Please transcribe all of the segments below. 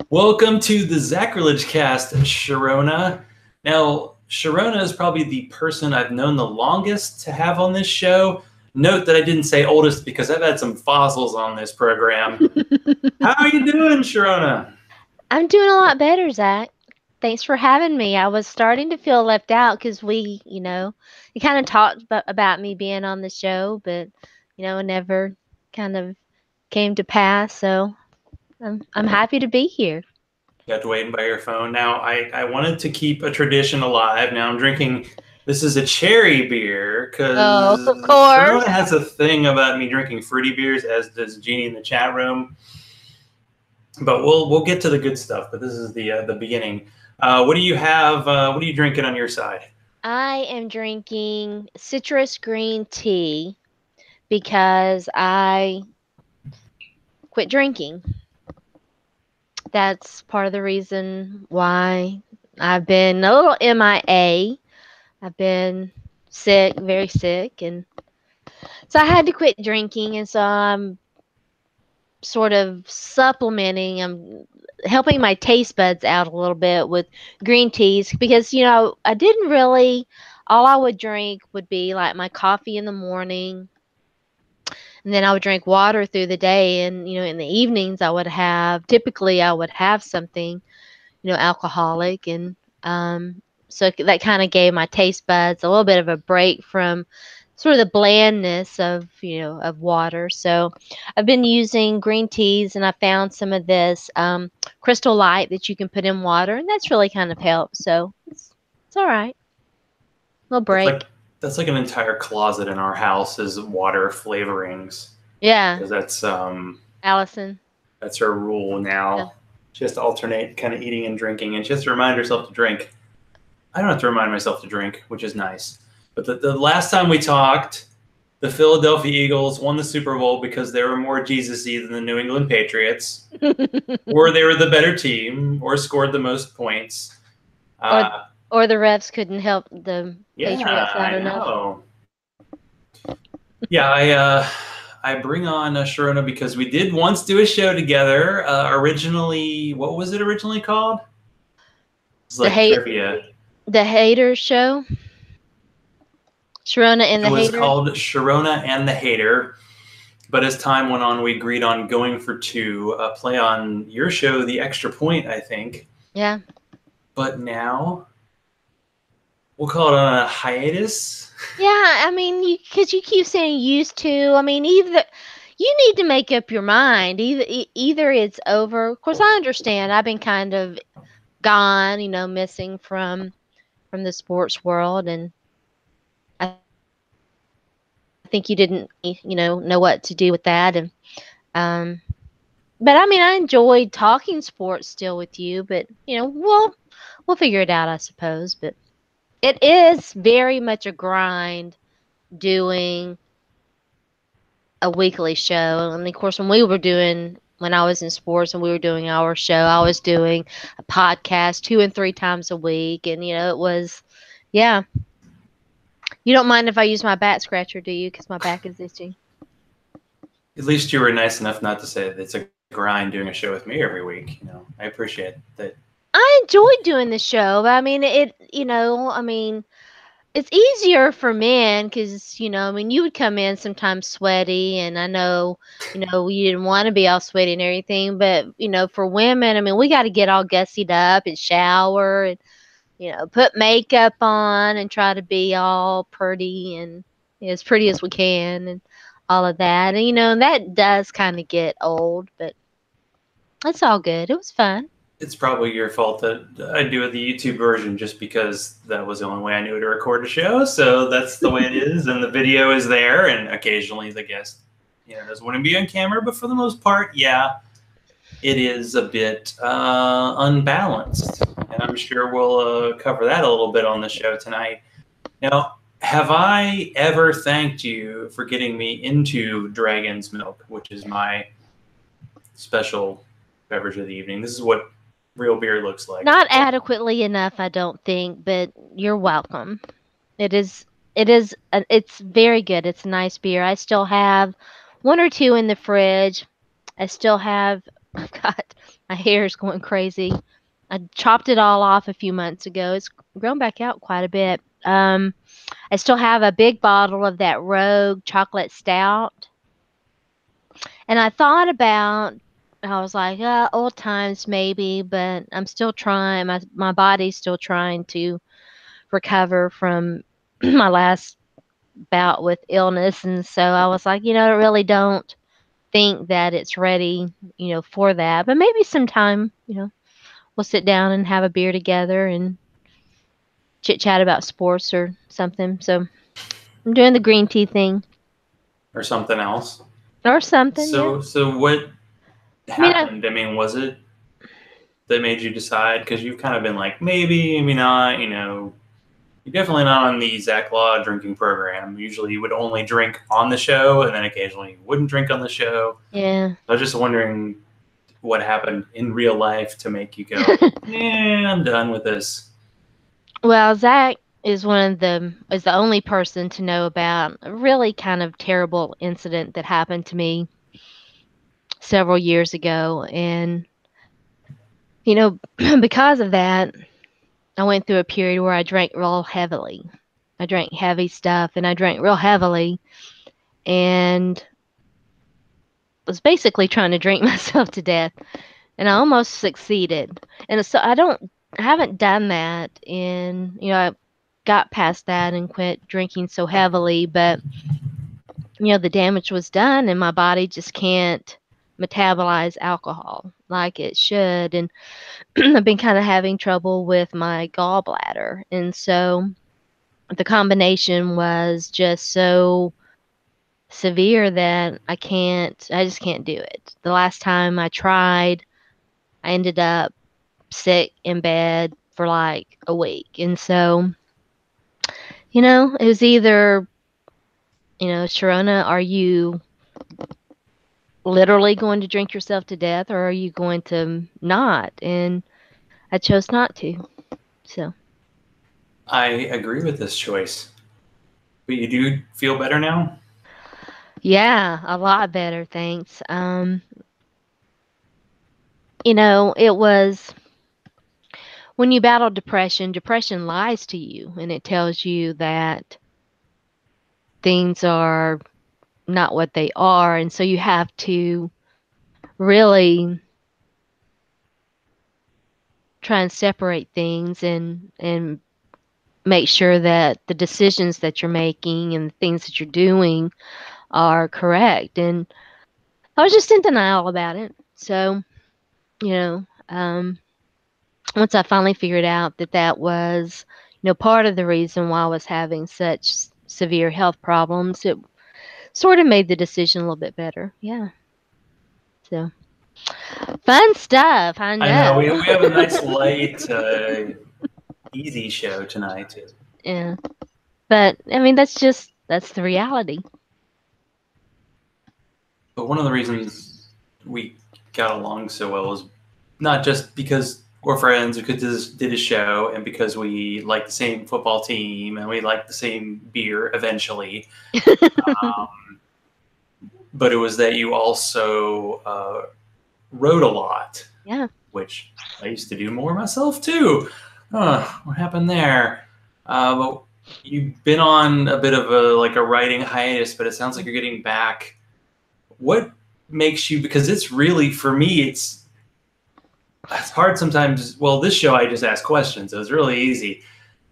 Welcome to the Zachrilege cast, Sharona. Now, Sharona is probably the person I've known the longest to have on this show. Note that I didn't say oldest because I've had some fossils on this program. How are you doing, Sharona? I'm doing a lot better, Zach. Thanks for having me. I was starting to feel left out because you kind of talked about me being on the show, but it never kind of came to pass. So I'm happy to be here. You have to wait by your phone. Now, I wanted to keep a tradition alive. Now I'm drinking, this is a cherry beer Oh, because of Sharona course. has a thing about me drinking fruity beers, as does Jeannie in the chat room. But we'll get to the good stuff. But this is the beginning. What do you have? What are you drinking on your side? I am drinking citrus green tea because I quit drinking. That's part of the reason why I've been a little MIA. I've been sick, very sick, and so I had to quit drinking, and so I'm sort of supplementing. I'm helping my taste buds out a little bit with green teas because I didn't really. All I would drink would be like my coffee in the morning, and then I would drink water through the day, and in the evenings typically I would have something alcoholic, and so that kind of gave my taste buds a little bit of a break from sort of the blandness of water. So I've been using green teas, and I found some of this crystal light that you can put in water, and that's really kind of helped. So it's all right. Little That's like break. that's like an entire closet in our house is water flavorings Yeah, because Allison. that's her rule Yeah. now. She has to alternate kind of eating and drinking, and she has to remind herself to drink. I don't have to remind myself to drink, which is nice. But the last time we talked, the Philadelphia Eagles won the Super Bowl because they were more Jesus-y than the New England Patriots, or they were the better team, or scored the most points. or Uh, or the refs couldn't help the yeah, Patriots out I enough. know. Yeah, I bring on Sharona because we did once do a show together. Originally, what was it originally called? It's The like hate trivia. the haters show. Sharona and It the was haters. called Sharona and the Hater. But as time went on, we agreed on going for two. Play on your show, The Extra Point, I think. Yeah. But now we'll call it on a hiatus. Yeah, I mean, because you keep saying used to. I mean, either you need to make up your mind. Either it's over. Of course, I understand. I've been kind of gone, missing from the sports world, and I think you didn't, know what to do with that. And um, but I mean, I enjoyed talking sports still with you. But we'll figure it out, I suppose. But it is very much a grind doing a weekly show. And of course, when I was in sports and we were doing our show, I was doing a podcast 2 and 3 times a week. And, it was, yeah. You don't mind if I use my back scratcher, do you? Because my back is itchy. At least you were nice enough not to say that it's a grind doing a show with me every week. I appreciate that. I enjoyed doing the show. But I mean, it's easier for men because, I mean, you would come in sometimes sweaty, and I know, you didn't want to be all sweaty and everything. But, for women, I mean, we got to get all gussied up and shower and, put makeup on and try to be all pretty and as pretty as we can and all of that. And, that does kind of get old, but it's all good. It was fun. It's probably your fault that I do the YouTube version just because that was the only way I knew to record a show. So that's the way it is, and the video is there, and occasionally the guest, doesn't want to be on camera, but for the most part, yeah, it is a bit unbalanced, and I'm sure we'll cover that a little bit on the show tonight. Now, have I ever thanked you for getting me into Dragon's Milk, which is my special beverage of the evening? This is what real beer looks like. Not adequately enough, I don't think, but you're welcome. It is it's very good. It's a nice beer. I still have one or two in the fridge. I still have I've got my hair is going crazy. I chopped it all off a few months ago. It's grown back out quite a bit. I still have a big bottle of that Rogue chocolate stout. And I thought about, I was like, old times maybe, but I'm still trying. My body's still trying to recover from my last bout with illness. And so I was like, I really don't think that it's ready, for that. But maybe sometime, we'll sit down and have a beer together and chit chat about sports or something. So I'm doing the green tea thing or something else. or something. Yeah. So what I mean, happened? I mean, was it that made you decide? Because you've kind of been like, maybe, maybe not. You're definitely not on the Zach Law drinking program. Usually, you would only drink on the show, and then occasionally you wouldn't drink on the show. yeah. I was just wondering what happened in real life to make you go, yeah, I'm done with this. Well, Zach is the only person to know about a really kind of terrible incident that happened to me several years ago, and because of that, I went through a period where I drank real heavily. I drank heavy stuff, and I drank real heavily, and was basically trying to drink myself to death, and I almost succeeded. And so I haven't done that I got past that and quit drinking so heavily, but the damage was done and my body just can't metabolize alcohol like it should. And I've been kind of having trouble with my gallbladder. And so the combination was just so severe that I just can't do it. The last time I tried, I ended up sick in bed for like a week. And so, it was either, Sharona, are you literally going to drink yourself to death or are you going to not? And I chose not to. So, I agree with this choice. But you do feel better now? yeah, a lot better, thanks. It was when you battle depression, depression lies to you and it tells you that things are not what they are. And so you have to really try and separate things and make sure that the decisions that you're making and the things that you're doing are correct. And I was just in denial about it. So, you know, um, once I finally figured out that that was, part of the reason why I was having such severe health problems, it sort of made the decision a little bit better. Yeah. So fun stuff. I I know we know. have a nice light, easy show tonight too. Yeah. But I mean, that's the reality. But one of the reasons we got along so well is not just because we're friends, because did a show, and because we like the same football team and we like the same beer eventually. Um, but it was that you also wrote a lot, Yeah. which I used to do more myself too. What happened there? But you've been on a bit of a writing hiatus, but it sounds like you're getting back. What makes you? Because it's really, for me, it's hard sometimes. Well, this show I just ask questions. It was really easy,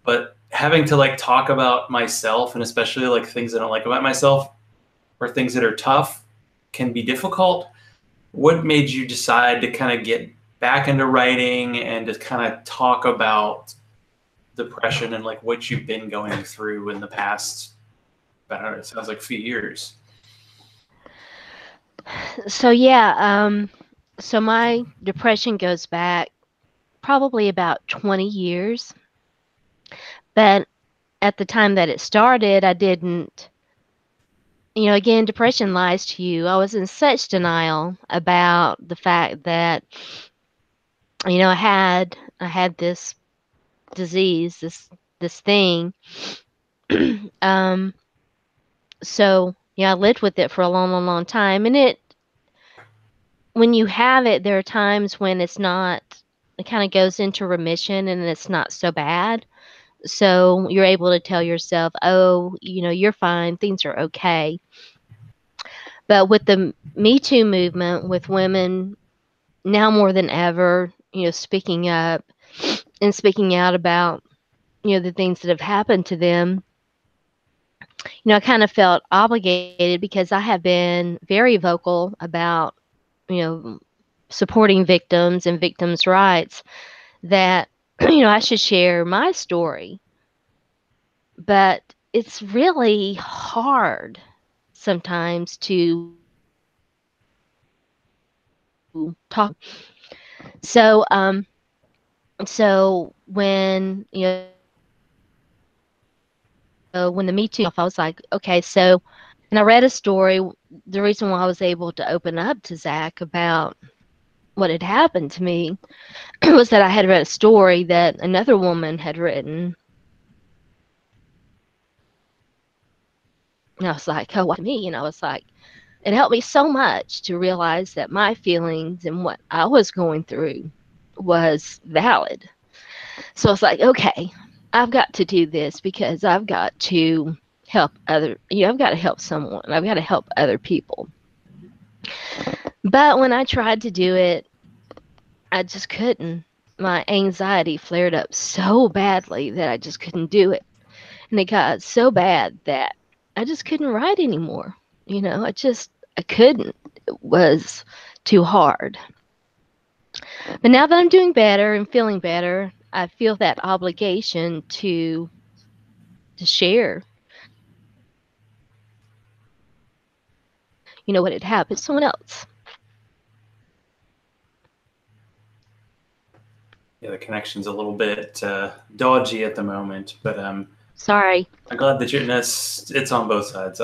but having to talk about myself and especially things I don't like about myself or things that are tough can be difficult. What made you decide to kind of get back into writing and to kind of talk about depression and what you've been going through in the past, I don't know, it sounds like a few years? So yeah, so my depression goes back probably about 20 years. But at the time that it started, I didn't, again, depression lies to you. I was in such denial about the fact that, I had this disease, this thing. um, so yeah, I lived with it for a long, long, long time, and when you have it, there are times when it's not, it kind of goes into remission and it's not so bad. So you're able to tell yourself, oh, you're fine, things are okay. But with the Me Too movement, with women now more than ever, speaking up and speaking out about, the things that have happened to them, I kind of felt obligated because I have been very vocal about, you know, supporting victims and victims' rights, that, I should share my story. But it's really hard sometimes to talk. So when when the Me Too off, I was like, okay, so, and I read a story. The reason why I was able to open up to Zach about what had happened to me was that I had read a story that another woman had written. And I was like, oh, what me? And I was like, it helped me so much to realize that my feelings and what I was going through was valid. So I was like, okay, I've got to do this because I've got to help I've got to help someone. I've got to help other people. But when I tried to do it, I just couldn't. My anxiety flared up so badly that I just couldn't do it. And it got so bad that I just couldn't write anymore. I couldn't. It was too hard. But now that I'm doing better and feeling better, I feel that obligation to share, what had happened to someone else. Yeah, the connection's a little bit dodgy at the moment, but Sorry. I'm glad that it's on both sides.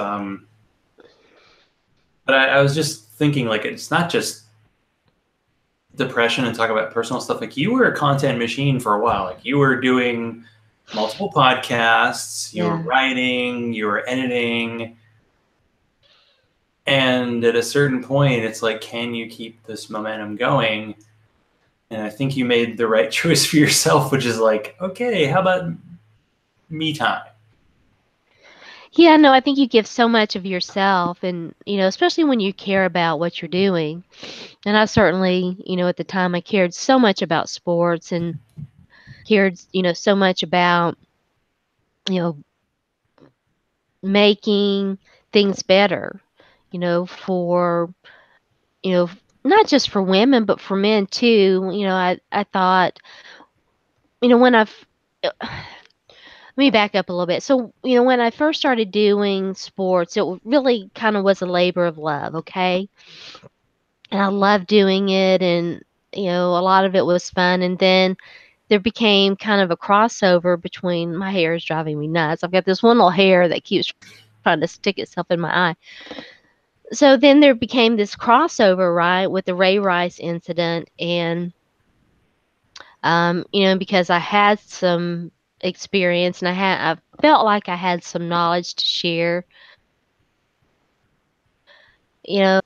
But I was just thinking, like, it's not just depression and talk about personal stuff. Like, you were a content machine for a while. Like, you were doing multiple podcasts, you were Yeah. writing, you were editing. And at a certain point, it's like, can you keep this momentum going? And I think you made the right choice for yourself, which is like, okay, how about me time? Yeah, no, I think you give so much of yourself and, especially when you care about what you're doing. And I certainly, at the time I cared so much about sports and cared, so much about, you know, making things better, for, you know, not just for women, but for men too. I thought, when let me back up a little bit. So, when I first started doing sports, it really kind of was a labor of love, okay? And I loved doing it, and, a lot of it was fun. And then there became kind of a crossover between, my hair is driving me nuts. I've got this one little hair that keeps trying to stick itself in my eye. So then there became this crossover, right, with the Ray Rice incident. And, because I had some experience and I felt like I had some knowledge to share, it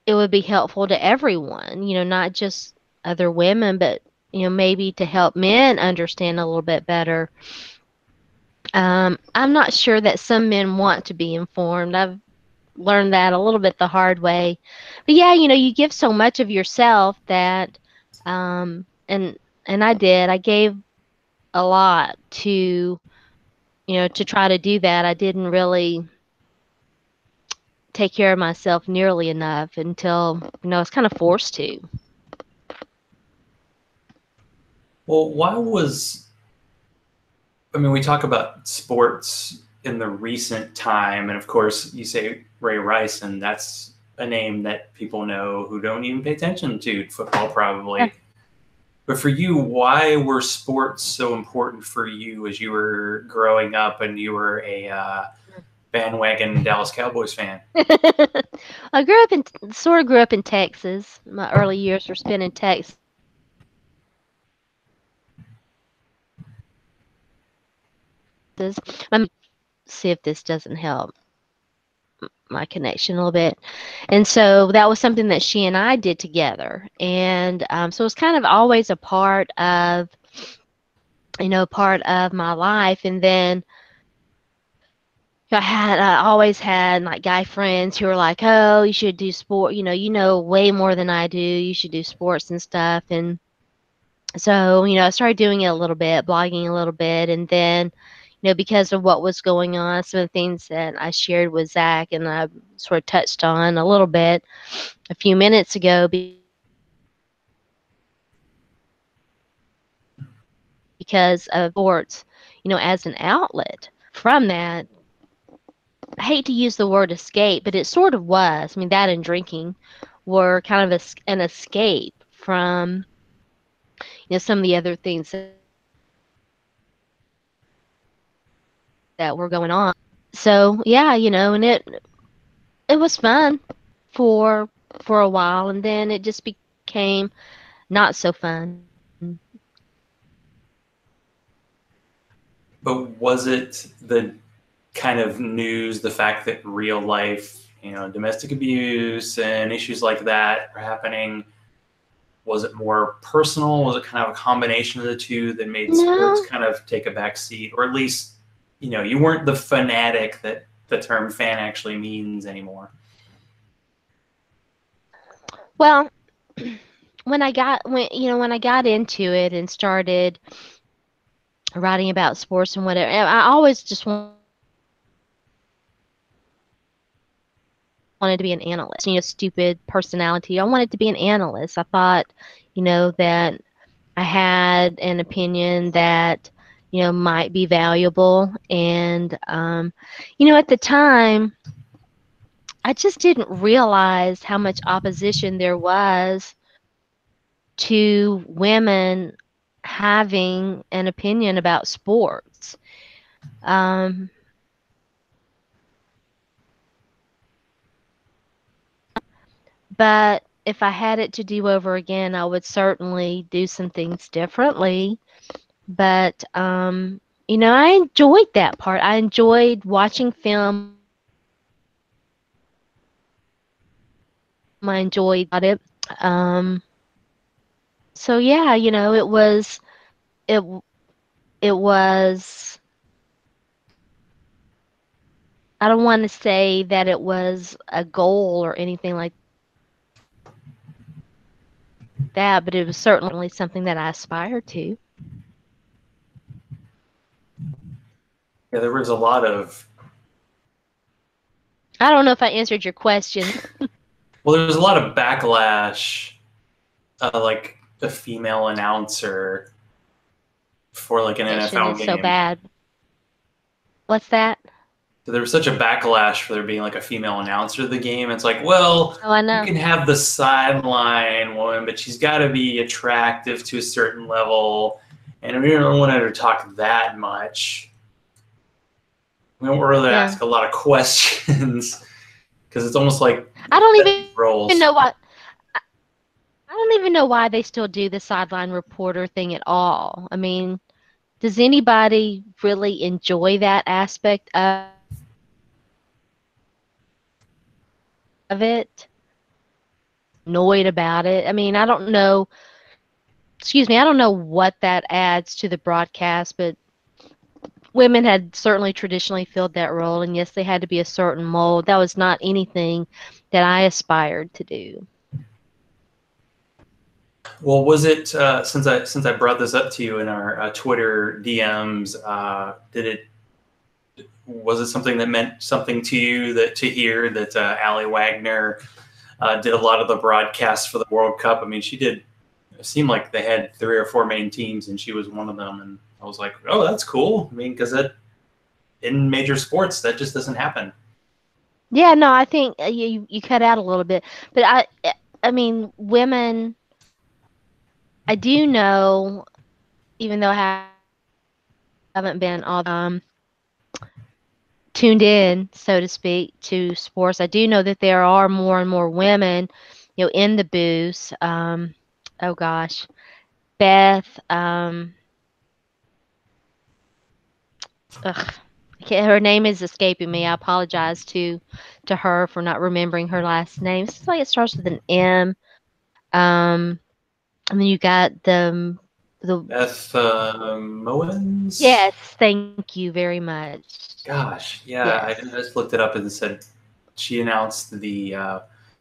would be helpful to everyone, not just other women, but, maybe to help men understand a little bit better. I'm not sure that some men want to be informed. I've learned that a little bit the hard way. But yeah, you give so much of yourself that, and I did. I gave a lot to try to do that. I didn't really take care of myself nearly enough until, I was kind of forced to. Well, I mean, we talk about sports in the recent time, and of course, you say Ray Rice, and that's a name that people know who don't even pay attention to football, probably. But for you, why were sports so important for you as you were growing up and you were a bandwagon Dallas Cowboys fan? I grew up in Texas. My early years were spent in Texas. Let me see if this doesn't help. my connection a little bit. And so that was something that she and I did together. And so it's kind of always a part of, part of my life. And then I always had like guy friends who were like, oh, you should do sport. You know way more than I do. You should do sports and stuff. And so, I started doing it a little bit, blogging a little bit. And then, because of what was going on, some of the things that I shared with Zach and I sort of touched on a little bit a few minutes ago, because of sports, as an outlet. From that, I hate to use the word escape, but it sort of was. I mean, that and drinking were kind of an escape from, some of the other things that were going on. So yeah, and it was fun for a while, and then it just became not so fun. But was it the kind of news, the fact that real life, domestic abuse and issues like that are happening? Was it more personal? Was it kind of a combination of the two that made sports No. kind of take a back seat? Or at least, you weren't the fanatic that the term fan actually means anymore? Well, when I got into it and started writing about sports and whatever, I always just wanted to be an analyst. Stupid personality. I wanted to be an analyst. I thought, that I had an opinion that, might be valuable. And, at the time, I just didn't realize how much opposition there was to women having an opinion about sports. Um, but if I had it to do over again, I would certainly do some things differently. But I enjoyed that part. I enjoyed watching film. I enjoyed it. Um, so yeah, it it was. I don't want to say that it was a goal or anything like that, but it was certainly something that I aspired to. Yeah, there was a lot of I don't know if I answered your question. well, there was a lot of backlash, like a female announcer for like an Question NFL is so game. bad. What's that? So there was such a backlash for there being like a female announcer of the game. It's like, well, Oh, I you know. can have the sideline woman, but she's got to be attractive to a certain level. And we don't want her to talk that much. We don't really Yeah. ask a lot of questions because it's almost like I don't roles. even know what. I don't even know why they still do the sideline reporter thing at all. I mean, does anybody really enjoy that aspect of it? Annoyed about it? I mean, I don't know. Excuse me, I don't know what that adds to the broadcast, but women had certainly traditionally filled that role, and yes, they had to be a certain mold. That was not anything that I aspired to do. Well, was it since I brought this up to you in our Twitter DMs? Was it something that meant something to you to hear that Allie Wagner did a lot of the broadcasts for the World Cup? I mean, she did. It seemed like they had 3 or 4 main teams, and she was one of them. And I was like, oh, that's cool. I mean, because in major sports that just doesn't happen. Yeah, no, I think you cut out a little bit, but I mean, women. I do know, even though I haven't been all tuned in, so to speak, to sports, I do know that there are more and more women, in the booth. Oh gosh, Beth. Ugh, Her name is escaping me. I apologize to her for not remembering her last name. It's like it starts with an M. Um, and then you got the Beth Mowens. yes, thank you very much. Gosh, yeah, I Yes. just looked it up and said she announced the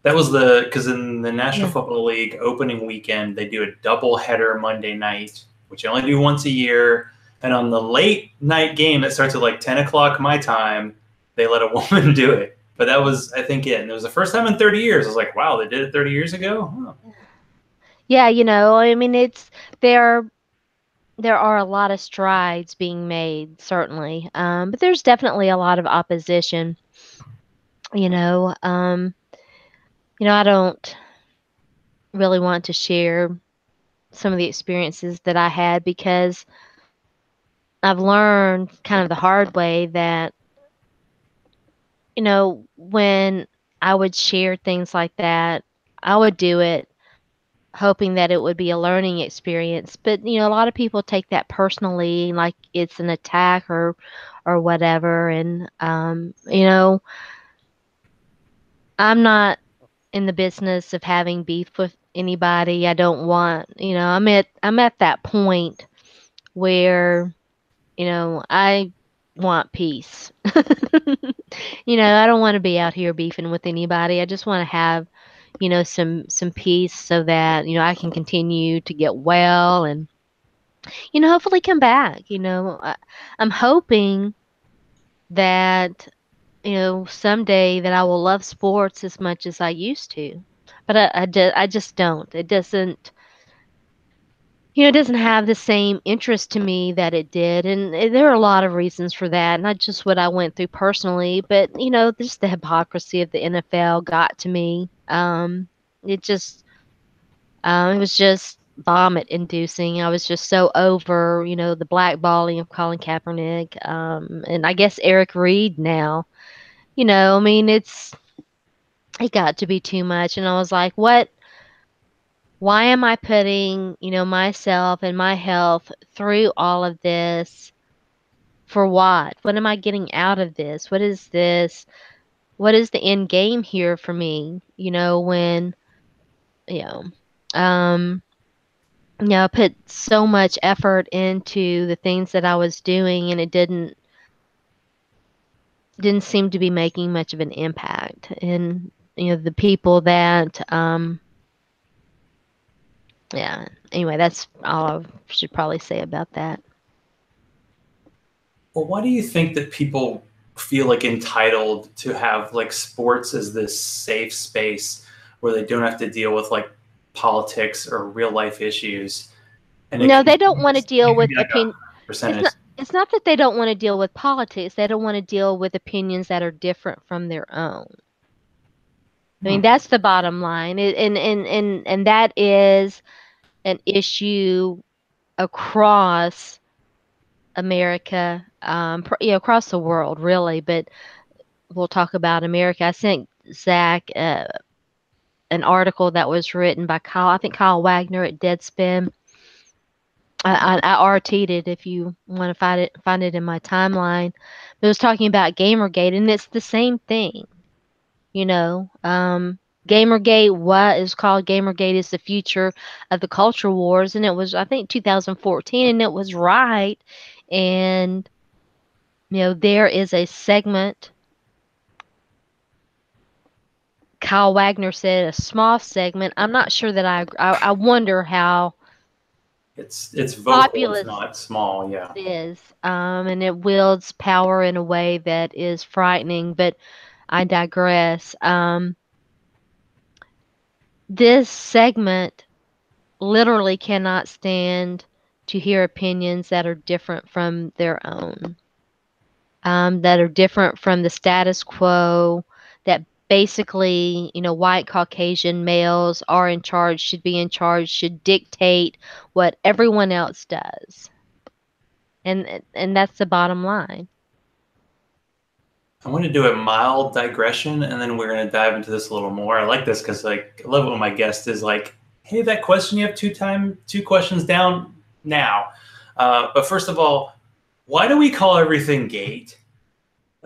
that was the because in the National Yeah. Football League opening weekend they do a double header Monday night, which you only do once a year, and on the late night game that starts at like 10 o'clock my time, they let a woman do it. But that was I think it, and it was the first time in 30 years. I was like, wow, they did it 30 years ago. Huh. Yeah, you know, I mean it's there there are a lot of strides being made, certainly. But there's definitely a lot of opposition, you know. I don't really want to share some of the experiences that I had because I've learned kind of the hard way that, when I would share things like that, I would do it hoping that it would be a learning experience. But, a lot of people take that personally, like it's an attack or whatever. And, I'm not in the business of having beef with anybody. I don't want, I'm at that point where, I want peace. I don't want to be out here beefing with anybody. I just want to have, some peace so that, I can continue to get well and, hopefully come back. I'm hoping that, someday that I will love sports as much as I used to. But I just don't. It doesn't have the same interest to me that it did. And there are a lot of reasons for that, not just what I went through personally, but, just the hypocrisy of the NFL got to me. It just, it was just vomit inducing. I was just so over, the blackballing of Colin Kaepernick, and I guess Eric Reed now. I mean, it got to be too much. And I was like, why am I putting, myself and my health through all of this for what? What am I getting out of this? What is this? What is the end game here for me? When, you know, um, I put so much effort into the things that I was doing and it didn't seem to be making much of an impact. And, the people that, yeah, anyway, that's all I should probably say about that. Well, why do you think that people feel like entitled to have like sports as this safe space where they don't have to deal with like politics or real life issues? And it No, can they don't want to deal be with like a it's percentage. not that they don't want to deal with politics. They don't want to deal with opinions that are different from their own. I mean, Hmm. that's the bottom line. And that is an issue across America, across the world, really. But we'll talk about America. I sent Zach an article that was written by I think Kyle Wagner at Deadspin. I RT'd it if you want to find it in my timeline. But it was talking about Gamergate, and it's the same thing. You know, Gamergate, what is called Gamergate is the future of the culture wars, and it was I think 2014, and it was right. And there is a segment. Kyle Wagner said a small segment. I'm not sure that I wonder how It's vocal, it's populous not small. Yeah. it is, and it wields power in a way that is frightening. But I digress. This segment literally cannot stand to hear opinions that are different from their own, that are different from the status quo, that basically, white Caucasian males are in charge, should be in charge, should dictate what everyone else does. And that's the bottom line. I want to do a mild digression, and then we're going to dive into this a little more. I like this because, like, I love it when my guest is like, "Hey, that question you have two questions down now." But first of all, why do we call everything gate?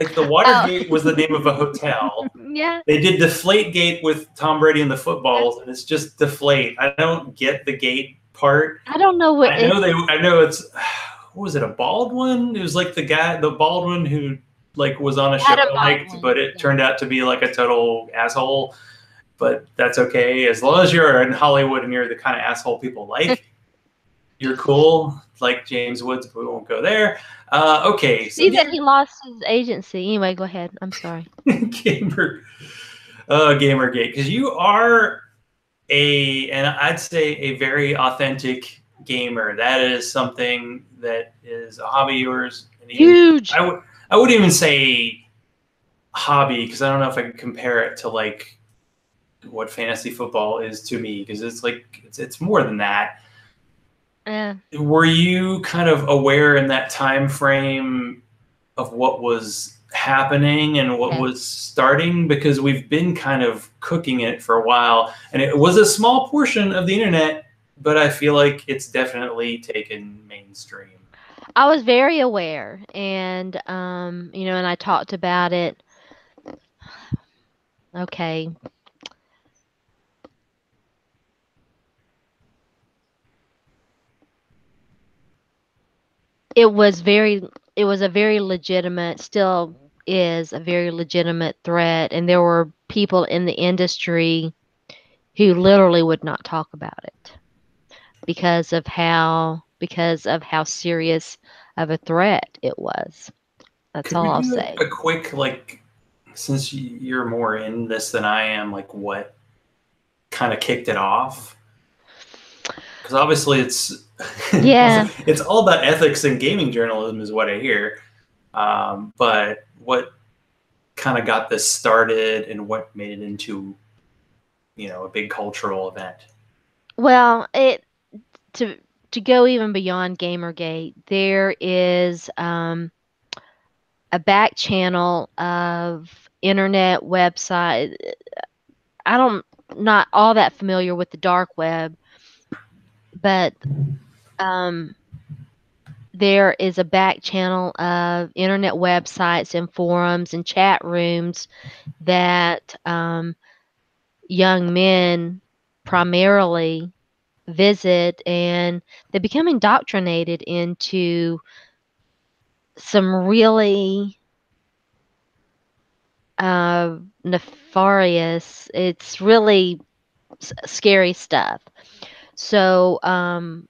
Like the Oh, Watergate was the name of a hotel. yeah. They did Deflategate with Tom Brady and the footballs, and it's just deflate. I don't get the gate part. I don't know what I it. know they. I know it's. What was it? A Baldwin? It was like the Baldwin who like was on a show Adam I liked, Baldwin. but it turned out to be like a total asshole. But that's okay as long as you're in Hollywood and you're the kind of asshole people like. You're cool, like James Woods, but we won't go there. Okay, so See that he lost his agency. Anyway, go ahead. I'm sorry. gamer, Gamergate, because you are and I'd say a very authentic gamer. That is something that is a hobby of yours. And Huge. I wouldn't even say hobby because I don't know if I can compare it to like what fantasy football is to me because it's like it's more than that. Yeah. Were you kind of aware in that time frame of what was happening and what was starting? Because we've been kind of cooking it for a while, and it was a small portion of the internet, but I feel like it's definitely taken mainstream. I was very aware, and and I talked about it. Okay. It was a very legitimate, still is a very legitimate threat, and there were people in the industry who literally would not talk about it because of how serious of a threat it was. That's Could all we I'll do say. a quick, like, since you're more in this than I am, like what kind of kicked it off? Because obviously it's Yeah. it's all about ethics and gaming journalism is what I hear. But what kind of got this started and what made it into a big cultural event? Well, to to go even beyond Gamergate, there is a back channel of internet website. I don't not all that familiar with the dark web, but um, there is a back channel of internet websites and forums and chat rooms that young men primarily visit, and they become indoctrinated into some really nefarious, it's really scary stuff. So, and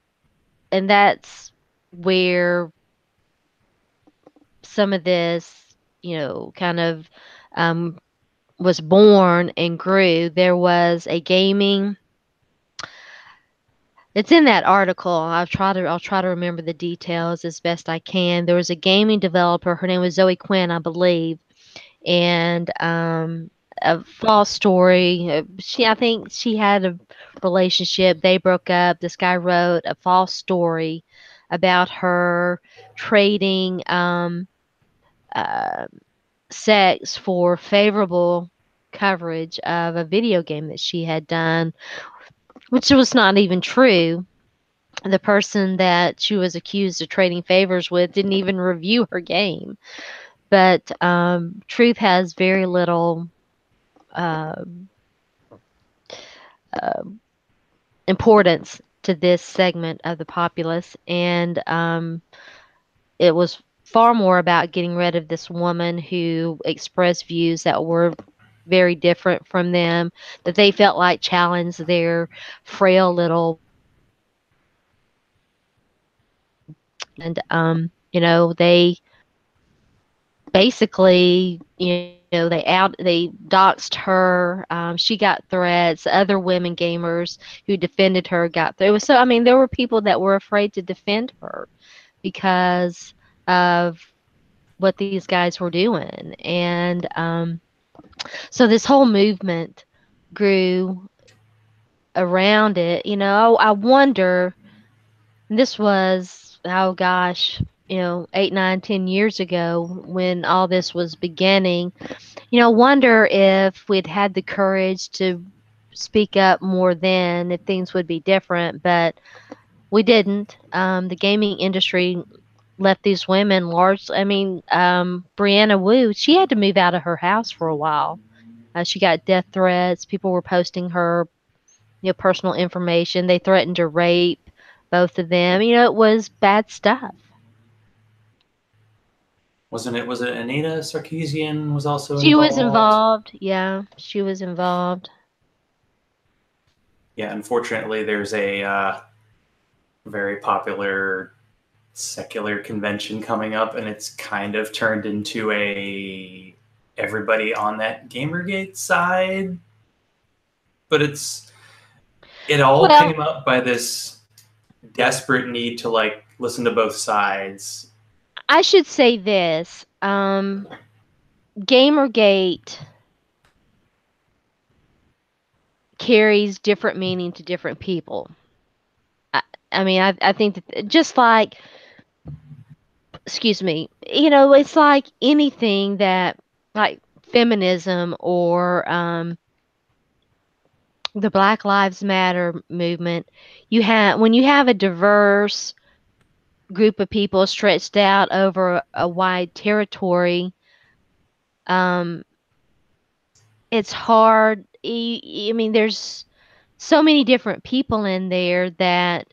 that's where some of this, kind of um, was born and grew. There was a gaming. It's in that article. I'll try to remember the details as best I can. There was a gaming developer. Her name was Zoe Quinn, I believe, and a false story. I think she had a relationship. They broke up. This guy wrote a false story about her trading uh, sex for favorable coverage of a video game that she had done, which was not even true. The person that she was accused of trading favors with didn't even review her game. But truth has very little uh, uh, importance to this segment of the populace, and it was far more about getting rid of this woman who expressed views that were very different from them, that they felt like challenged their frail little, and they basically, they doxed her. She got threats. Other women gamers who defended her got through. So I mean, there were people that were afraid to defend her because of what these guys were doing, and so this whole movement grew around it. I wonder. This was, oh gosh, 8, 9, 10 years ago when all this was beginning. Wonder if we'd had the courage to speak up more then, if things would be different, but we didn't. The gaming industry left these women large. I mean, Brianna Wu, she had to move out of her house for a while. She got death threats. People were posting her, personal information. They threatened to rape both of them. It was bad stuff. Wasn't it? Was it Anita Sarkeesian was also She was involved? involved. Yeah, she was involved. Yeah, unfortunately, there's a very popular secular convention coming up, and it's kind of turned into a everybody on that Gamergate side. But it all Well, came up by this desperate need to like listen to both sides. I should say this. Gamergate carries different meaning to different people. I mean, I think that just like, excuse me, it's like anything that, like feminism or the Black Lives Matter movement, when you have a diverse group of people stretched out over a wide territory, um, it's hard. I mean, there's so many different people in there that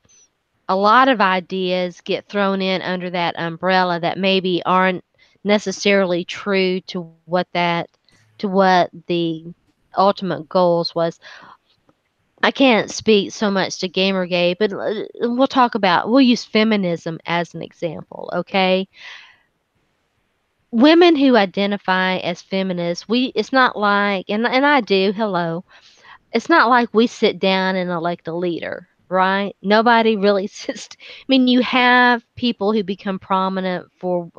a lot of ideas get thrown in under that umbrella that maybe aren't necessarily true to what the ultimate goals was. I can't speak so much to Gamergate, but we'll use feminism as an example, okay? Women who identify as feminists, it's not like, and I do, hello, it's not like we sit down and elect a leader, right? Nobody really sits. I mean, you have people who become prominent for,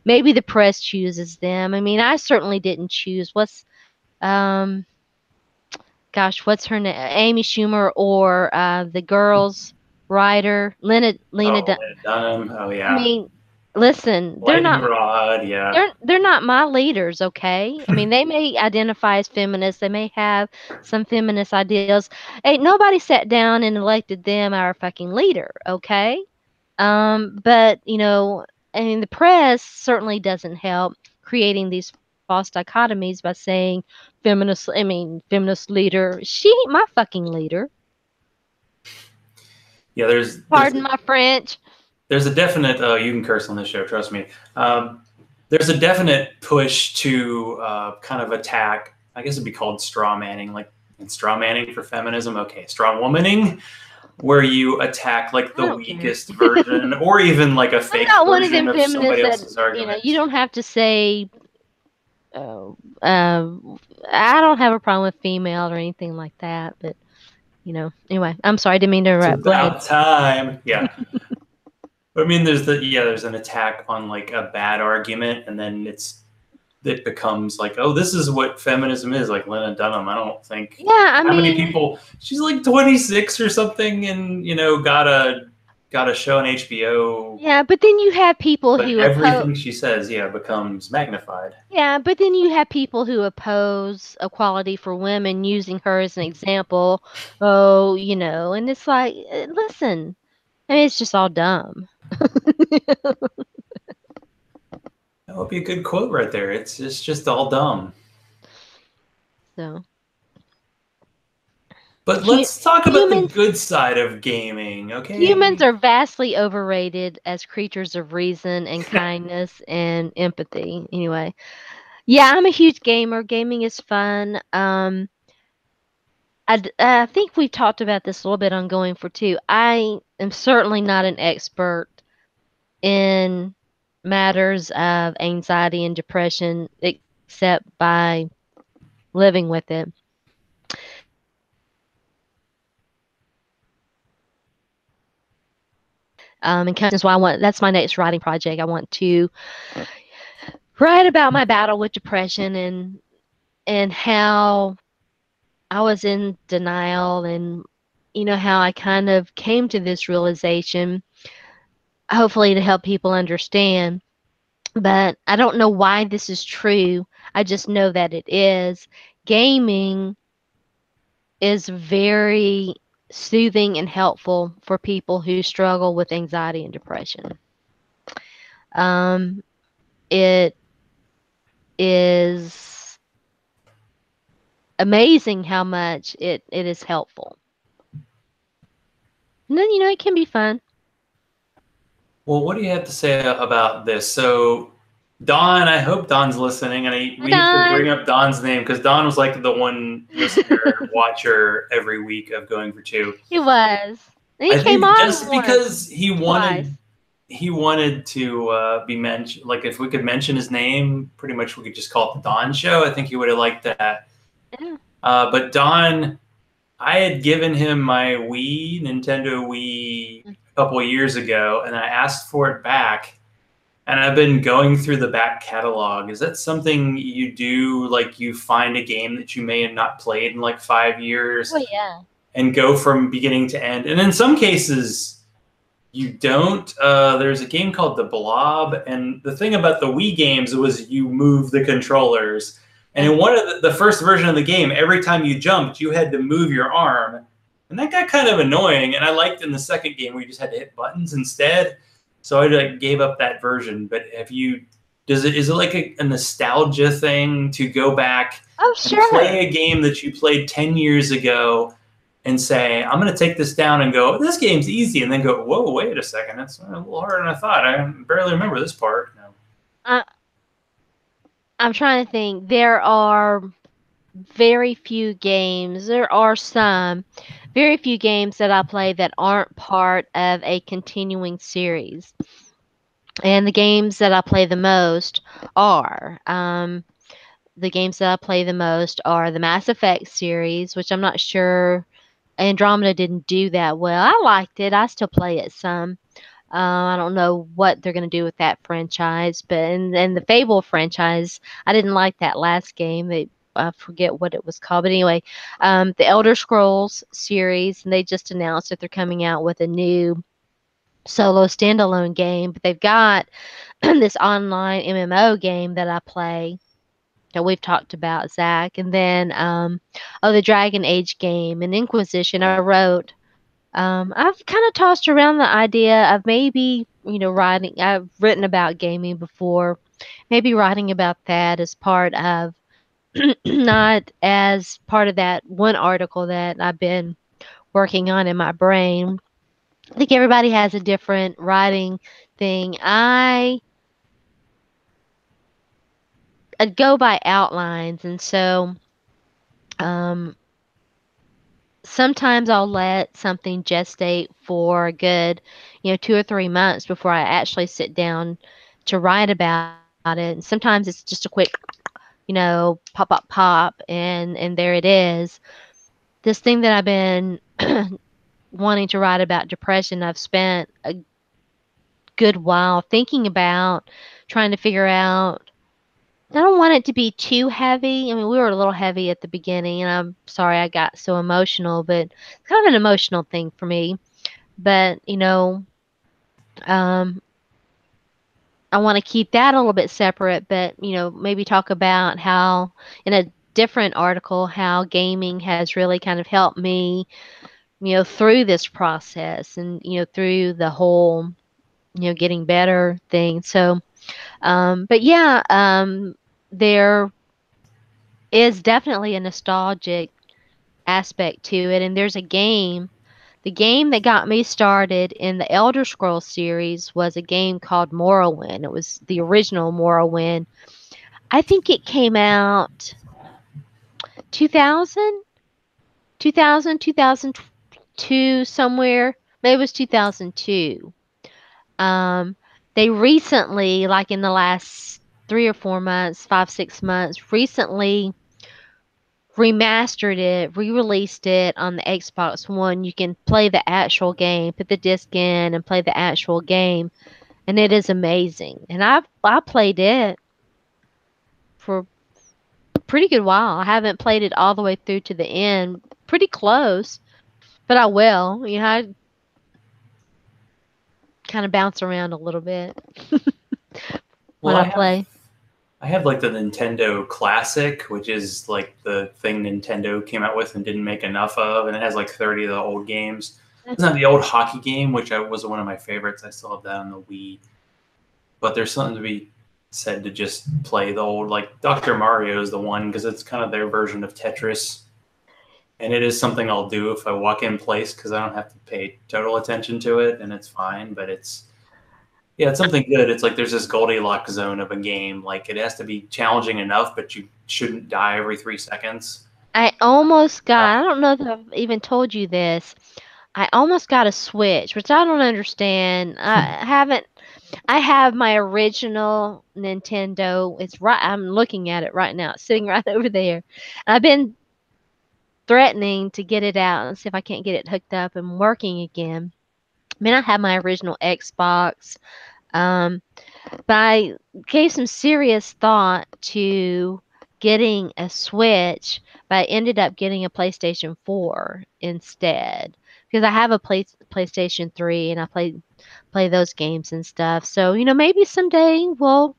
maybe the press chooses them. I mean, I certainly didn't choose um, what's her name? Amy Schumer or the girls writer, Lena Oh, Lena Dunham. Oh I yeah, mean, listen, lightning rod. Yeah. they're not my leaders, okay? I mean, they may identify as feminists, they may have some feminist ideals. Hey, nobody sat down and elected them our fucking leader, okay? But I mean, the press certainly doesn't help creating these false dichotomies by saying feminist leader. She ain't my fucking leader. Yeah, Pardon my French. there's a definite. Oh, you can curse on this show. Trust me. There's a definite push to kind of attack. I guess it'd be called straw manning, like straw manning for feminism. Okay, straw womaning, where you attack like the weakest version, or even like a fake version of somebody else's argument. You don't have to say. I don't have a problem with female or anything like that, but anyway, I'm sorry, I didn't mean to interrupt. It's about time. Yeah. I mean, there's an attack on like a bad argument, and then it becomes like, oh, this is what feminism is. Like Lena Dunham, I don't think. Yeah, how many people? She's like 26 or something, and got a show on HBO. Yeah, but then you have people who everything she says, becomes magnified. Yeah, but then you have people who oppose equality for women using her as an example. Oh, and it's like, listen, I mean, it's just all dumb. That would be a good quote right there. It's just all dumb. So. But let's talk about the good side of gaming, okay? Humans are vastly overrated as creatures of reason and kindness and empathy. Anyway, yeah, I'm a huge gamer. Gaming is fun. I think we've talked about this a little bit on Going for Two. I am certainly not an expert in matters of anxiety and depression, except by living with it. And kind of why that's my next writing project. I want to write about my battle with depression and how I was in denial and how I kind of came to this realization, hopefully to help people understand. But I don't know why this is true. I just know that it is. Gaming is very soothing and helpful for people who struggle with anxiety and depression. It is amazing how much it is helpful. And then, it can be fun. Well, what do you have to say about this? So, Don, I hope Don's listening, and Hi, we need to bring Don. up Don's name because Don was like the one listener, watcher every week of Going for Two. He was. And he I came think on just once, because twice. he wanted to be mentioned, like if we could mention his name, pretty much we could just call it the Don Show. I think he would have liked that. Yeah. But Don, I had given him my Nintendo Wii, a couple of years ago, and I asked for it back. And I've been going through the back catalog. Is that something you do? Like you find a game that you may have not played in like 5 years Oh, yeah. and go from beginning to end. And in some cases, you don't. There's a game called The Blob. And the thing about the Wii games was you move the controllers. And Yeah. in one of the first version of the game, every time you jumped, you had to move your arm. And that got kind of annoying. And I liked in the second game where you just had to hit buttons instead. So I like gave up that version. But is it like a nostalgia thing to go back Oh, and sure. play a game that you played 10 years ago and say, I'm going to take this down and go, this game's easy. And then go, whoa, wait a second. That's a little harder than I thought. I barely remember this part. No. I'm trying to think. There are very few games. There are some very few games that I play that aren't part of a continuing series. And the games that I play the most are the games that I play the most are the Mass Effect series, which I'm not sure Andromeda didn't do that well. I liked it. I still play it some. I don't know what they're going to do with that franchise, but and the Fable franchise, I didn't like that last game. I forget what it was called, but anyway, the Elder Scrolls series, and they just announced that they're coming out with a new solo standalone game. But they've got this online MMO game that I play that we've talked about, Zach, and then the Dragon Age game and Inquisition. I wrote. I've kind of tossed around the idea of maybe, writing. I've written about gaming before, maybe writing about that as part of, not as part of that one article that I've been working on in my brain. I think everybody has a different writing thing. I'd go by outlines, and so um, sometimes I'll let something gestate for a good, 2 or 3 months before I actually sit down to write about it. And sometimes it's just a quick, pop, pop, pop, and there it is. This thing that I've been wanting to write about depression, I've spent a good while thinking about, trying to figure out. I don't want it to be too heavy. I mean, we were a little heavy at the beginning, and I'm sorry I got so emotional, but it's kind of an emotional thing for me. But, um, I want to keep that a little bit separate, but, maybe talk about how, in a different article, how gaming has really kind of helped me, through this process and, through the whole, getting better thing. So, but yeah, there is definitely a nostalgic aspect to it. And there's a game. The game that got me started in the Elder Scrolls series was a game called Morrowind. It was the original Morrowind. I think it came out 2000, 2002, somewhere. Maybe it was 2002. Um, they recently, like in the last 3 or 4 months, 5, 6 months, recently remastered it, re-released it on the Xbox One. You can play the actual game, put the disc in and play the actual game, and it is amazing. And I played it for a pretty good while. I haven't played it all the way through to the end, pretty close, but I will. I kind of bounce around a little bit when Well, I play. I have like the Nintendo Classic, which is like the thing Nintendo came out with and didn't make enough of, and it has like 30 of the old games. It's not the old hockey game, which was one of my favorites. I still have that on the Wii. but there's something to be said to just play the old, like Dr. Mario is the one because it's kind of their version of Tetris, and it is something I'll do if I walk in place because I don't have to pay total attention to it, and it's fine. But it's something good. It's like there's this Goldilocks zone of a game. Like it has to be challenging enough, but you shouldn't die every 3 seconds. I almost got, I don't know if I've even told you this. I almost got a Switch, which I don't understand. I have my original Nintendo. It's right, I'm looking at it right now. It's sitting right over there. I've been threatening to get it out and see if I can't get it hooked up and working again. I mean, I have my original Xbox. Um, but I gave some serious thought to getting a Switch, but I ended up getting a PlayStation 4 instead because I have a PlayStation 3 and I play those games and stuff. So, maybe someday we'll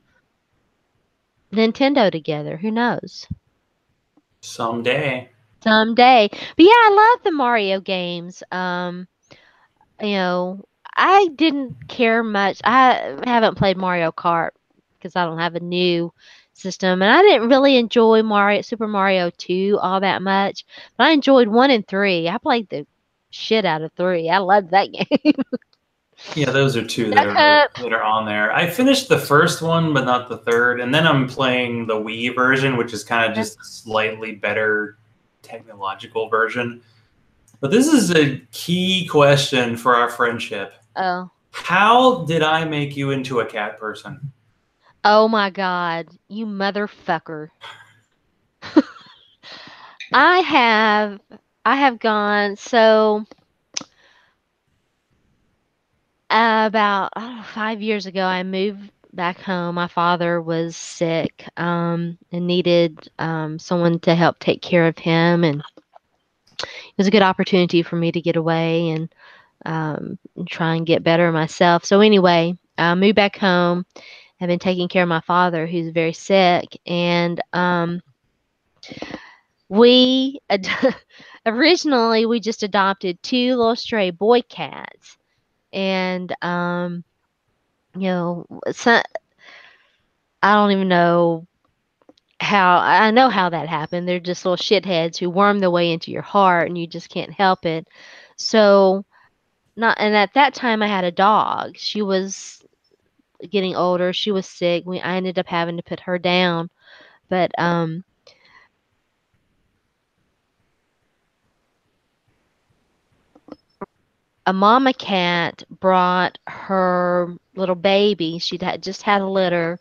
Nintendo together. Who knows? Someday. Someday. But yeah, I love the Mario games. You know, I didn't care much. I haven't played Mario Kart because I don't have a new system, and I didn't really enjoy Super Mario 2 all that much. But I enjoyed 1 and 3. I played the shit out of 3. I loved that game. Yeah, those are two that Duck are Hunt. that are on there. I finished the first one, but not the third, and then I'm playing the Wii version, which is kind of just a slightly better technological version. But this is a key question for our friendship. Oh. How did I make you into a cat person? Oh my God, you motherfucker. I have I have gone so about, I don't know, 5 years ago, I moved back home. My father was sick, and needed someone to help take care of him, and it was a good opportunity for me to get away and try and get better myself. So anyway, I moved back home. I've been taking care of my father, who's very sick, and we originally we just adopted two little stray boy cats, and so I don't even know how. I know how that happened. They're just little shitheads who worm their way into your heart, and you just can't help it. So, not and at that time, I had a dog. She was getting older. She was sick. I ended up having to put her down. But a mama cat brought her little baby. Just had a litter,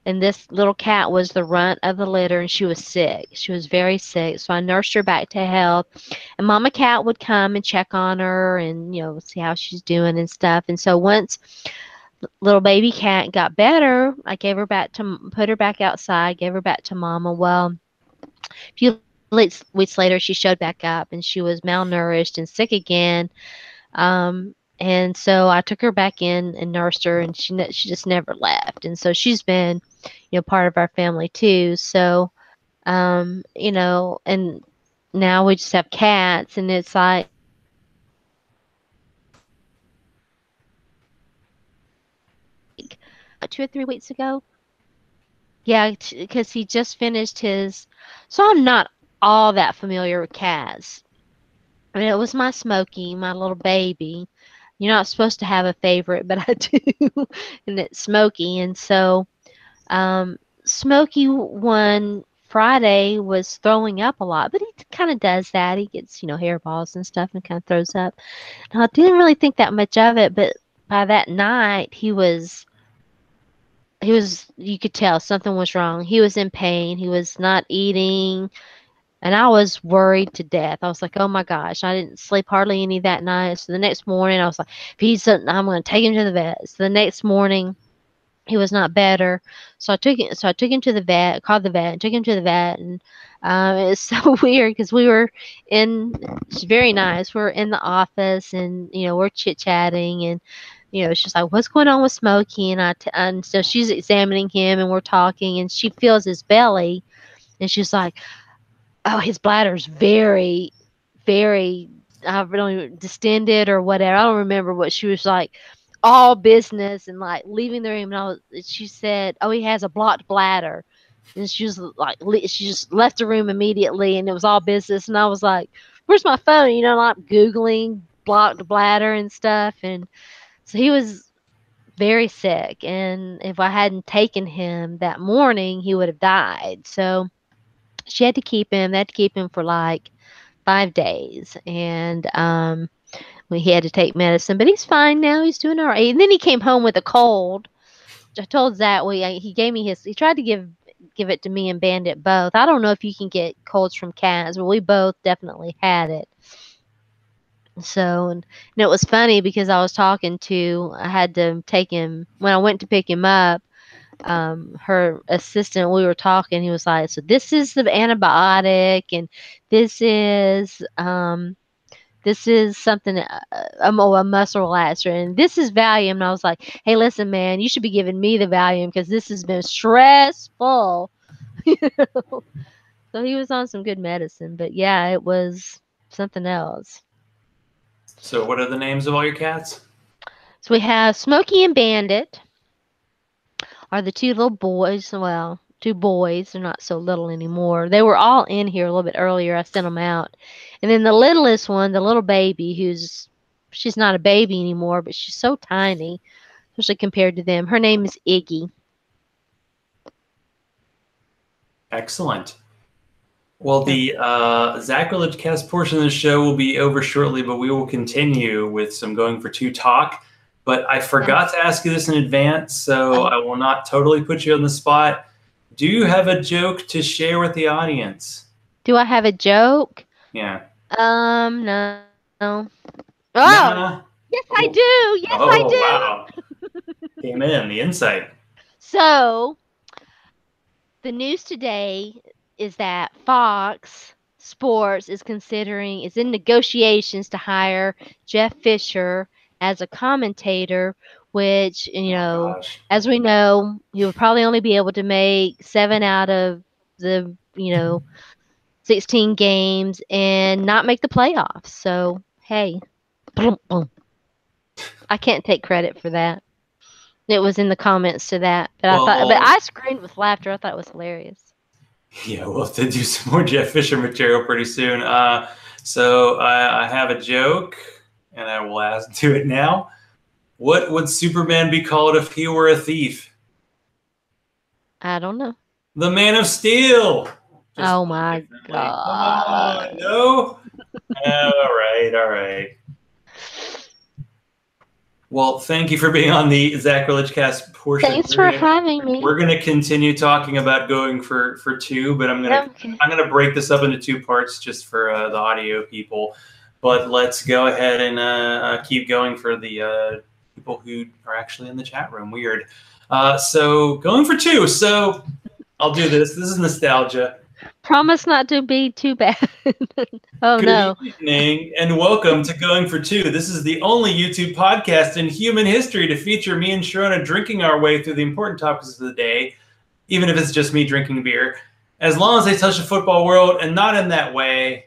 and this little cat was the runt of the litter, and she was sick. She was very sick, so I nursed her back to health. And mama cat would come and check on her and see how she's doing and stuff. And so once little baby cat got better, I gave her back to put her back outside, gave her back to mama. Well, a few weeks later, she showed back up, and she was malnourished and sick again. And so I took her back in and nursed her, and she just never left. And so she's been, part of our family too. So, and now we just have cats, and it's like 2 or 3 weeks ago. Yeah, because he just finished his. So I'm not all that familiar with cats. I mean, it was my Smokey, my little baby. You're not supposed to have a favorite, but I do, and it's Smokey. And so, Smokey one Friday was throwing up a lot, but he kind of does that. He gets, hairballs and stuff and kind of throws up. And I didn't really think that much of it, but by that night, you could tell something was wrong. He was in pain. He was not eating. And I was worried to death. I was like, oh my gosh, I didn't sleep hardly any that night. So the next morning, I was like, if he's, I'm going to take him to the vet. So the next morning, he was not better. So I took him to the vet, called the vet, and took him to the vet. And it's so weird because it's very nice. We're in the office, and we're chit chatting, and she's like, what's going on with Smokey? And so she's examining him, and we're talking, and she feels his belly, and she's like, oh, his bladder's very, very, I don't know, distended or whatever. I don't remember what she was like. all business and like leaving the room. And she said, "Oh, he has a blocked bladder." And she was like, she just left the room immediately, and it was all business. And I was like, "Where's my phone?" You know, like Googling blocked bladder and stuff. And so he was very sick. And if I hadn't taken him that morning, he would have died. So she had to keep him. They had to keep him for like 5 days. And he had to take medicine, but he's fine now. He's doing all right. And then he came home with a cold. I told Zach, he gave me he tried to give it to me and Bandit both. I don't know if you can get colds from cats, but we both definitely had it. So, and it was funny because I had to take him, when I went to pick him up, her assistant, we were talking, he was like, "So this is the antibiotic, and this is, something, a muscle relaxer, and this is Valium." And I was like, "Hey, listen, man, you should be giving me the Valium because this has been stressful." So he was on some good medicine, but yeah, it was something else. So what are the names of all your cats? So we have Smokey and Bandit are the two little boys. Well, two boys. They're not so little anymore. They were all in here a little bit earlier. I sent them out. And then the littlest one, the little baby, she's not a baby anymore, but she's so tiny, especially compared to them. Her name is Iggy. Excellent. Well, the Zachrilege cast portion of the show will be over shortly, but we will continue with some Going for Two talk. But I forgot to ask you this in advance, so I will not totally put you on the spot. Do you have a joke to share with the audience? Do I have a joke? Yeah. No. Oh, Nah. yes, I do. Yes, I do. Wow. Came in, the insight. So, the news today is that Fox Sports is in negotiations to hire Jeff Fisher as a commentator, which, as we know, he would probably only be able to make 7 out of the, 16 games and not make the playoffs. So, hey, boom, boom. I can't take credit for that. It was in the comments to that, but I screamed with laughter. I thought it was hilarious. Yeah, we'll have to do some more Jeff Fisher material pretty soon. So I have a joke, and I will do it now. What would Superman be called if he were a thief? I don't know. The Man of Steel. Oh my God. Come on, no? All right. Well, thank you for being on the Zachrilege cast portion. Thanks for having me. We're going to continue talking about Going for Two, but I'm going to break this up into 2 parts just for the audio people. But let's go ahead and keep going for the people who are actually in the chat room. Weird. So Going for Two. So I'll do this. This is nostalgia. Promise not to be too bad. Oh, no. Good evening, and welcome to Going for Two. This is the only YouTube podcast in human history to feature me and Sharona drinking our way through the important topics of the day, even if it's just me drinking beer, as long as they touch the football world and not in that way.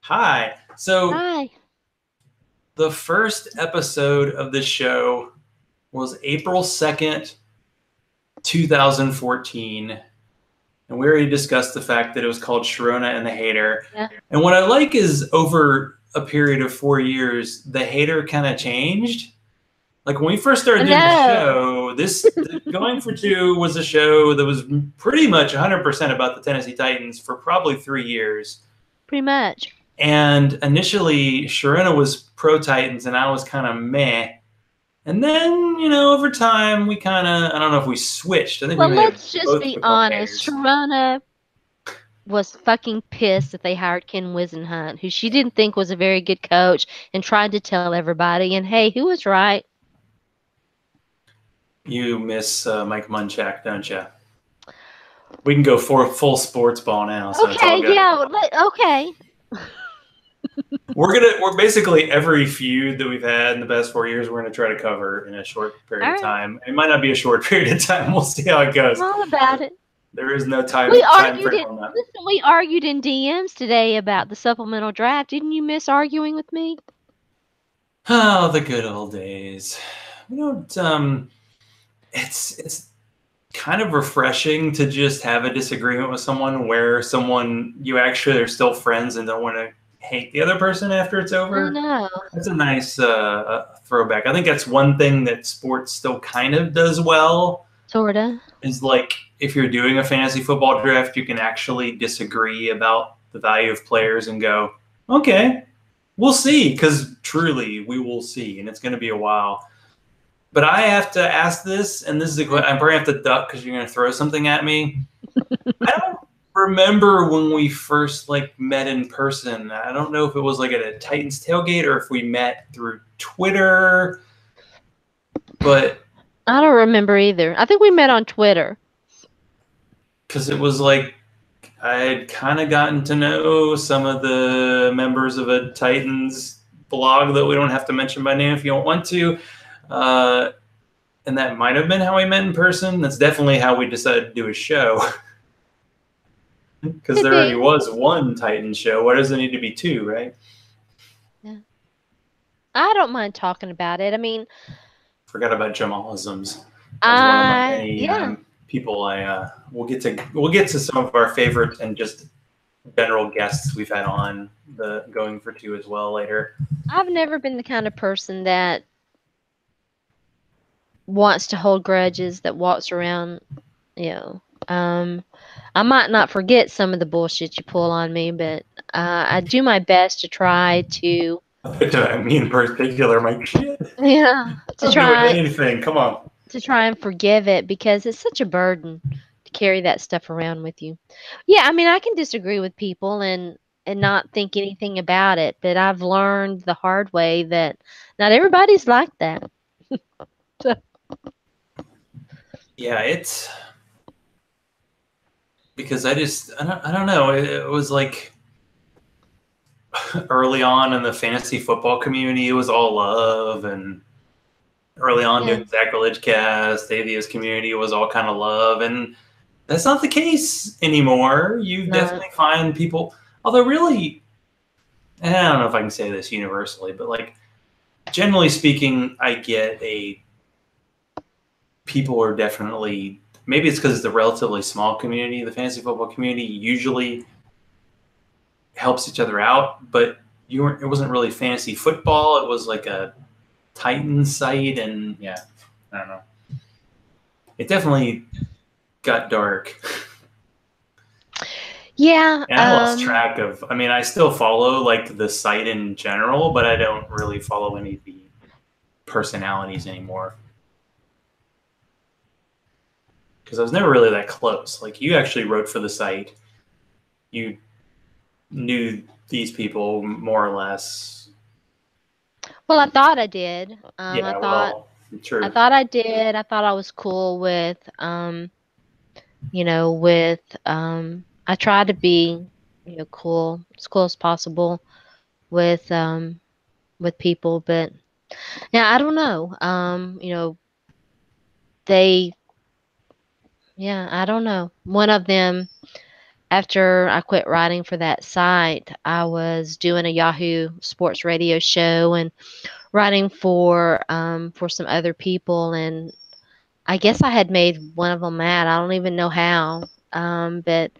Hi. So, hi. The first episode of this show was April 2nd, 2014. And we already discussed the fact that it was called Sharona and the Hater. Yeah. And what I like is over a period of 4 years, the Hater kind of changed. Like when we first started doing the show, this Going for Two was a show that was pretty much 100% about the Tennessee Titans for probably 3 years. Pretty much. And initially, Sharona was pro Titans and I was kind of meh. And then, over time, we kind of, I don't know if we switched. I think let's just be honest. Sharona was fucking pissed that they hired Ken Wisenhunt, who she didn't think was a very good coach, and tried to tell everybody. And hey, who was right? You miss Mike Munchak, don't you? We can go for full sports ball now. So okay, yeah, okay. We're basically every feud that we've had in the past 4 years, we're going to try to cover in a short period of time. It might not be a short period of time. We'll see how it goes. All about it. There is no time frame on that. Listen, we argued in DMs today about the supplemental draft. Didn't you miss arguing with me? Oh, the good old days. we don't. It's kind of refreshing to just have a disagreement with someone where someone you actually are still friends and don't want to hate the other person after it's I over. know. That's a nice throwback. I think that's one thing that sports still kind of does well Sorta. is like if you're doing a fantasy football draft, you can actually disagree about the value of players and go, okay, we'll see, because truly we will see, and it's going to be a while. But I have to ask this, and this is a question. I probably have to duck because you're going to throw something at me. I don't remember when we first like met in person. I don't know if it was like at a Titans tailgate or if we met through Twitter. But I don't remember either. I think we met on Twitter. because it was like I had kind of gotten to know some of the members of a Titans blog that we don't have to mention by name if you don't want to. And that might have been how we met in person. That's definitely how we decided to do a show. Because Could there already be. was one Titan show. Why does there need to be two, right? Yeah. I don't mind talking about it. I mean, Forgot about Jamalisms as one of my I many yeah. people. We'll get to some of our favorite and just general guests we've had on the going for two as well later. I've never been the kind of person that wants to hold grudges, that walks around, you know. I might not forget some of the bullshit you pull on me, but I do my best to try to, Me in particular, I'm like, shit, yeah, to I'm doing try anything. Come on. and forgive it because it's such a burden to carry that stuff around with you. Yeah, I mean, I can disagree with people and not think anything about it, but I've learned the hard way that not everybody's like that. So, Yeah, it's because I don't know. It was like early on in the fantasy football community, it was all love, and early on yeah, doing Zachrilege cast, Avia's community was all kind of love, and that's not the case anymore. You no, definitely find people, although really, I don't know if I can say this universally, but like generally speaking, I get a people are definitely maybe it's because it's a relatively small community. The fantasy football community usually helps each other out, but you weren't. It wasn't really fantasy football. It was like a Titan site, and yeah, I don't know. It definitely got dark. yeah, And I lost track of. I mean, I still follow like the site in general, but I don't really follow any of the personalities anymore because I was never really that close. Like you actually wrote for the site, you knew these people more or less. well, I thought I did. Yeah, well, I true. thought I did. I thought I was cool with, with, I try to be, cool, as cool as possible with people, but yeah, I don't know. They, yeah, I don't know. One of them, after I quit writing for that site, I was doing a Yahoo Sports radio show and writing for some other people, and I guess I had made one of them mad. I don't even know how. But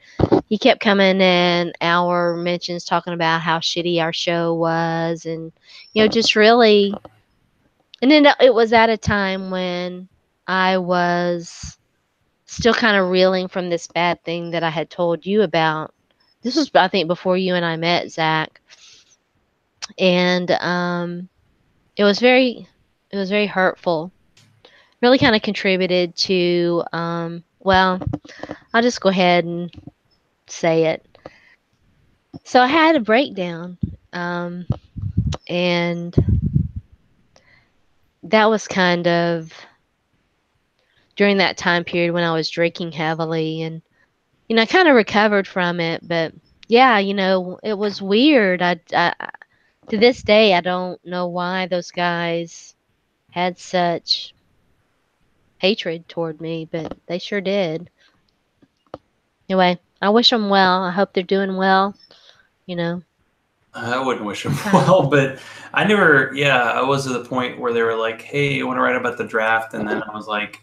he kept coming in our mentions talking about how shitty our show was, and just really. And then it was at a time when I was still kind of reeling from this bad thing that I had told you about. This was, I think, before you and I met, Zach, and it was very, it was very hurtful. Really kind of contributed to, well, I'll just go ahead and say it. So I had a breakdown, um, and that was kind of during that time period when I was drinking heavily, and I kind of recovered from it, but yeah, it was weird. I to this day I don't know why those guys had such hatred toward me, but they sure did. Anyway, I wish them well. I hope they're doing well. You know. I wouldn't wish them Okay. well, but I never. Yeah, I was at the point where they were like, "Hey, you want to write about the draft?" And then I was like,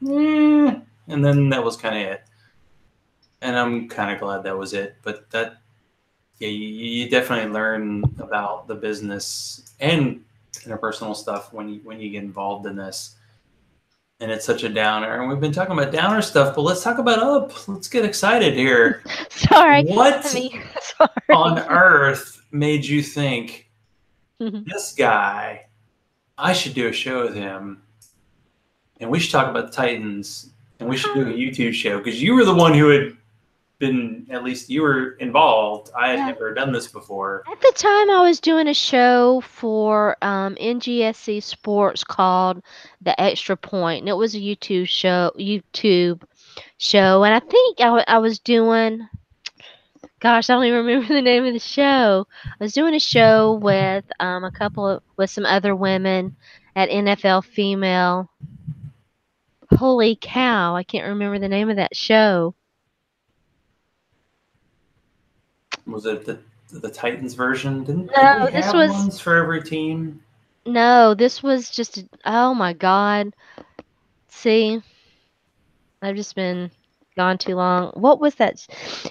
and then that was kind of it. And I'm kind of glad that was it. But that, yeah, you definitely learn about the business and interpersonal stuff when you get involved in this. And it's such a downer. And we've been talking about downer stuff, but let's talk about up. Let's get excited here. Sorry. What I mean, sorry. on earth made you think this guy? I should do a show with him, and we should talk about the Titans, and we should do a YouTube show because you were the one who had been, at least you were involved. I had Yeah. never done this before. At the time, I was doing a show for NGSC Sports called The Extra Point, and it was a YouTube show. And I think I was doing. Gosh, I don't even remember the name of the show. I was doing a show with with some other women at NFL Female. Holy cow, I can't remember the name of that show. Was it the Titans version? Did we No, this have was ones for every team? no, this was just oh my God. See, I've just been gone too long. What was that?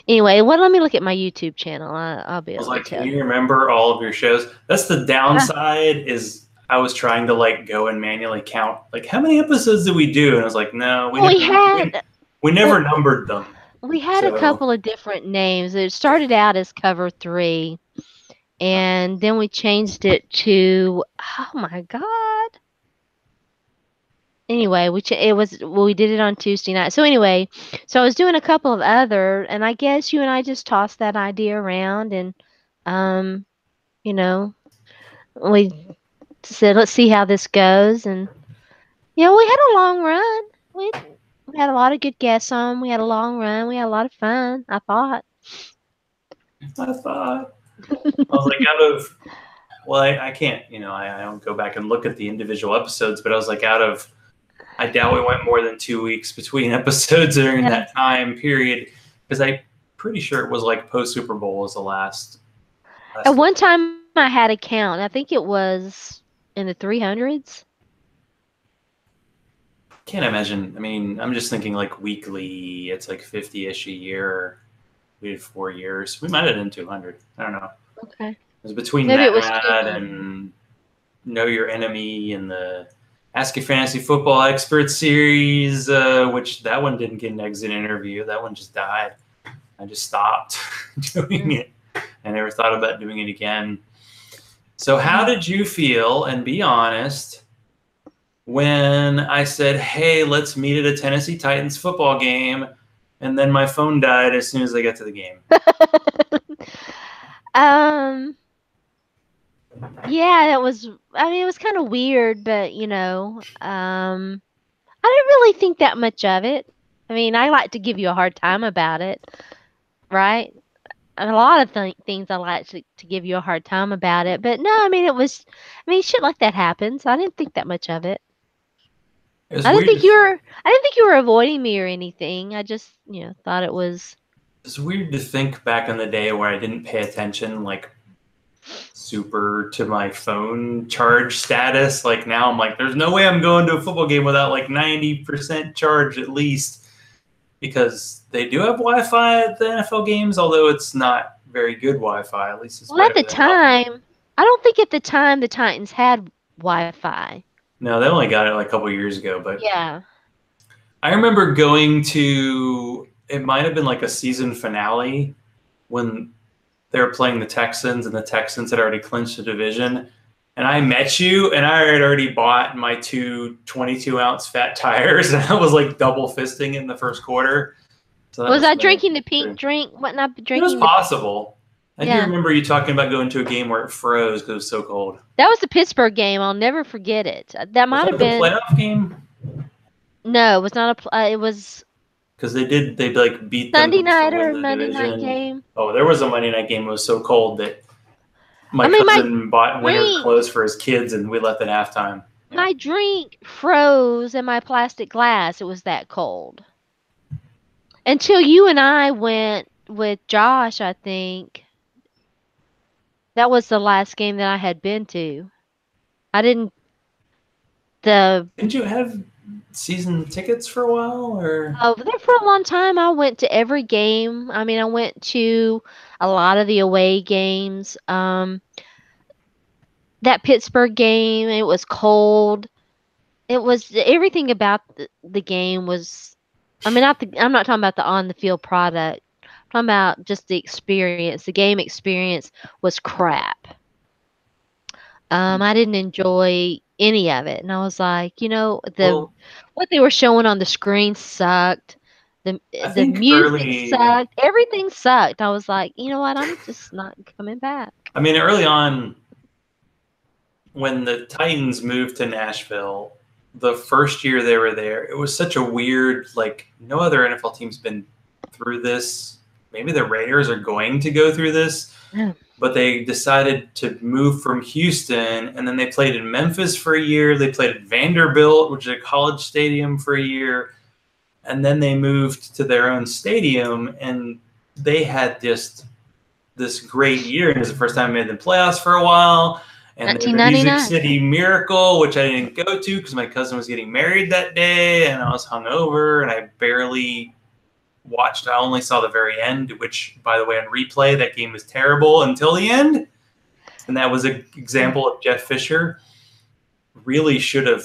Anyway, let me look at my YouTube channel. I'll be I was able to like, can tell you you. remember all of your shows? That's the Ah, downside is I was trying to like go and manually count like how many episodes did we do? And I was like, no, well, we never well, numbered them. we had a So couple of different names. It started out as Cover 3, and then we changed it to oh my God. Anyway, we did it on Tuesday night. So anyway, so I was doing a couple of other, and I guess you and I just tossed that idea around, and um, you know, we said let's see how this goes, and we had a long run. We we had a lot of good guests on. We had a long run. We had a lot of fun. I thought. I thought I was like out of well, I can't, I don't go back and look at the individual episodes, but I was like I doubt we went more than 2 weeks between episodes during Yeah. that time period because I'm pretty sure it was like post Super Bowl was the At last one. one time, I had a count. I think it was in the 300s. Can't imagine. I mean, I'm just thinking like weekly. It's like 50-ish a year. We did 4 years. We might have done 200. I don't know. Okay. It was between Maybe it was that 200. and Know Your Enemy and the Ask Your Fantasy Football Expert series, which that one didn't get an exit interview. That one just died. I just stopped doing it. I never thought about doing it again. So, how did you feel, and be honest, when I said, hey, let's meet at a Tennessee Titans football game, and then my phone died as soon as I got to the game? um, yeah, I mean, it was kind of weird, but I didn't really think that much of it. I mean, I like to give you a hard time about it, right? A lot of things I like to give you a hard time about it, but no, I mean, shit like that happens. I didn't think that much of it. It was weird. I didn't think you were avoiding me or anything. I just, thought it was. It's weird to think back in the day where I didn't pay attention, like super to my phone charge status. Like now I'm like, there's no way I'm going to a football game without like 90% charge at least, because they do have Wi-Fi at the NFL games, although it's not very good Wi-Fi. At least it's Well, at better the than nothing. time, I don't think at the time the Titans had Wi-Fi. No, they only got it like a couple years ago, but Yeah. I remember going to, it might have been like a season finale when they were playing the Texans and the Texans had already clinched the division. And I met you and I had already bought my two 22-ounce fat tires and I was like double fisting in the first quarter. So that Was was I funny. drinking the pink drink? Wasn't I It was drinking the? possible. I do Yeah. remember you talking about going to a game where it froze because it was so cold. That was the Pittsburgh game. I'll never forget it. That Was might that have the been. playoff game? No, it was not a. It was Because they like beat Sunday them to night win or the Monday night division. game. Oh, there was a Monday night game. It was so cold that I my mean, cousin bought winter drink, clothes for his kids, and we left at halftime. Yeah, my drink froze in my plastic glass. It was that cold. Until you and I went with Josh, I think. That was the last game that I had been to. I didn't the Didn't you have season tickets for a while, or? there for a long time. I went to every game. I mean, I went to a lot of the away games. That Pittsburgh game, it was cold. It was everything about the game was. I mean, I'm not talking about the on the field product. I'm talking about just the experience. The game experience was crap. I didn't enjoy any of it, and I was like, Well, what they were showing on the screen sucked. I The think music early. sucked. Everything sucked. I was like, you know what? I'm just not coming back. I mean, early on, when the Titans moved to Nashville, the first year they were there, it was such a weird, like, no other NFL team's been through this. Maybe the Raiders are going to go through this, Yeah. but they decided to move from Houston, and then they played in Memphis for a year. They played at Vanderbilt, which is a college stadium, for a year, and then they moved to their own stadium, and they had just this great year. And it was the first time they made the playoffs for a while. And they had the Music 1999. City Miracle, which I didn't go to because my cousin was getting married that day, and I was hungover, and I barely watched. I only saw the very end, which, by the way, on replay, that game was terrible until the end. And that was an example of Jeff Fisher. Really should have.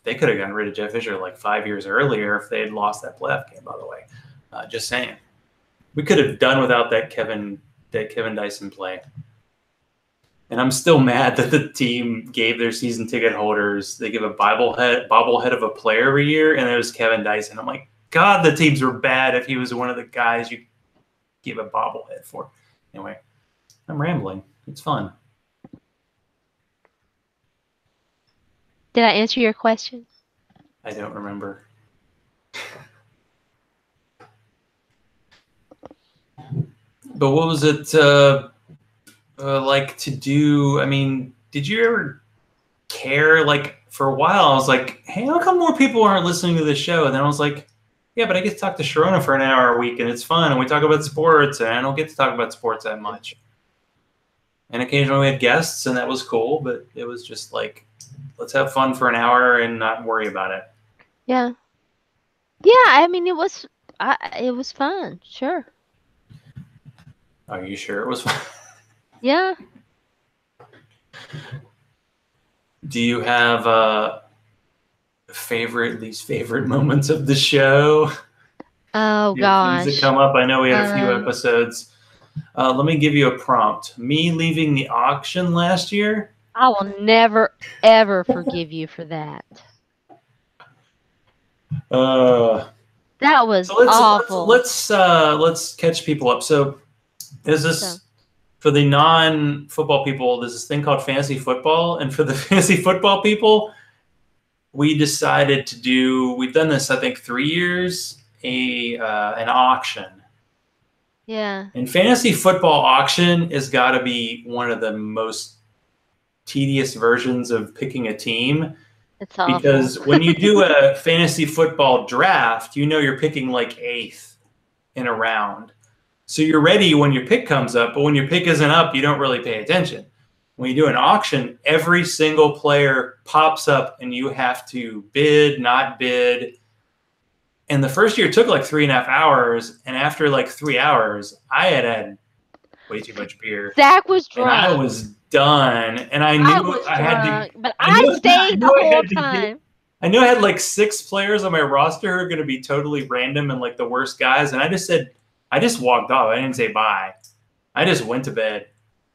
They could have gotten rid of Jeff Fisher like 5 years earlier if they had lost that playoff game. By the way, just saying, we could have done without that Kevin Dyson play. And I'm still mad that the team gave their season ticket holders, they give a bobblehead of a player every year, and it was Kevin Dyson. I'm like, God, the teams were bad if he was one of the guys you give a bobblehead for. Anyway, I'm rambling. It's fun. Did I answer your question? I don't remember. But what was it like to do? I mean, did you ever care? Like, for a while, I was like, hey, how come more people aren't listening to this show? And then I was like, yeah, but I get to talk to Sharona for an hour a week, and it's fun, and we talk about sports, and I don't get to talk about sports that much. And occasionally we had guests, and that was cool, but it was just like, let's have fun for an hour and not worry about it. Yeah. Yeah, I mean it was fun, sure. Are you sure it was fun? Yeah. Do you have least favorite moments of the show? Oh Do you have things that gosh. come up? I know we had a few Um episodes. Let me give you a prompt. Me leaving the auction last year. I will never ever forgive you for that. Uh, That was so let's awful. let's catch people up. So there's So, this for the non-football people. There's this thing called fantasy football, and for the fantasy football people, we decided to do. We've done this, I think, 3 years. An auction. yeah. And fantasy football auction has got to be one of the most tedious versions of picking a team, It's awful. because when you do a fantasy football draft, you know you're picking like 8th in a round. So you're ready when your pick comes up, but when your pick isn't up, you don't really pay attention. When you do an auction, every single player pops up and you have to bid, not bid. And the first year took like 3.5 hours. And after like 3 hours, I had way too much beer. Zach was drunk. And I was done. And I knew I had to. But I stayed the whole time. I knew I had like 6 players on my roster who are going to be totally random and like the worst guys. And I just walked off. I didn't say bye. I just went to bed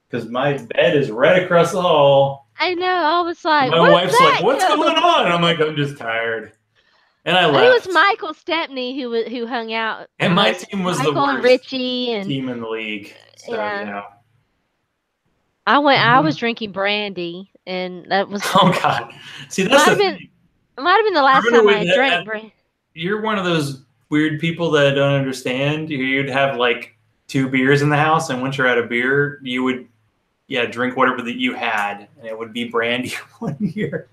because my bed is right across the hall. I know. I was like, My wife's like, what's going on? I'm like, I'm just tired. And I left. It was Michael Stepney who hung out. And my team was Michael the worst and Richie and team in the league. So, yeah. I was drinking brandy, and that was. Oh God! See, that's the thing. It might have been the last time I drank brandy. You're one of those weird people that I don't understand. You'd have like 2 beers in the house, and once you're out of beer, you would, drink whatever that you had, and it would be brandy one year.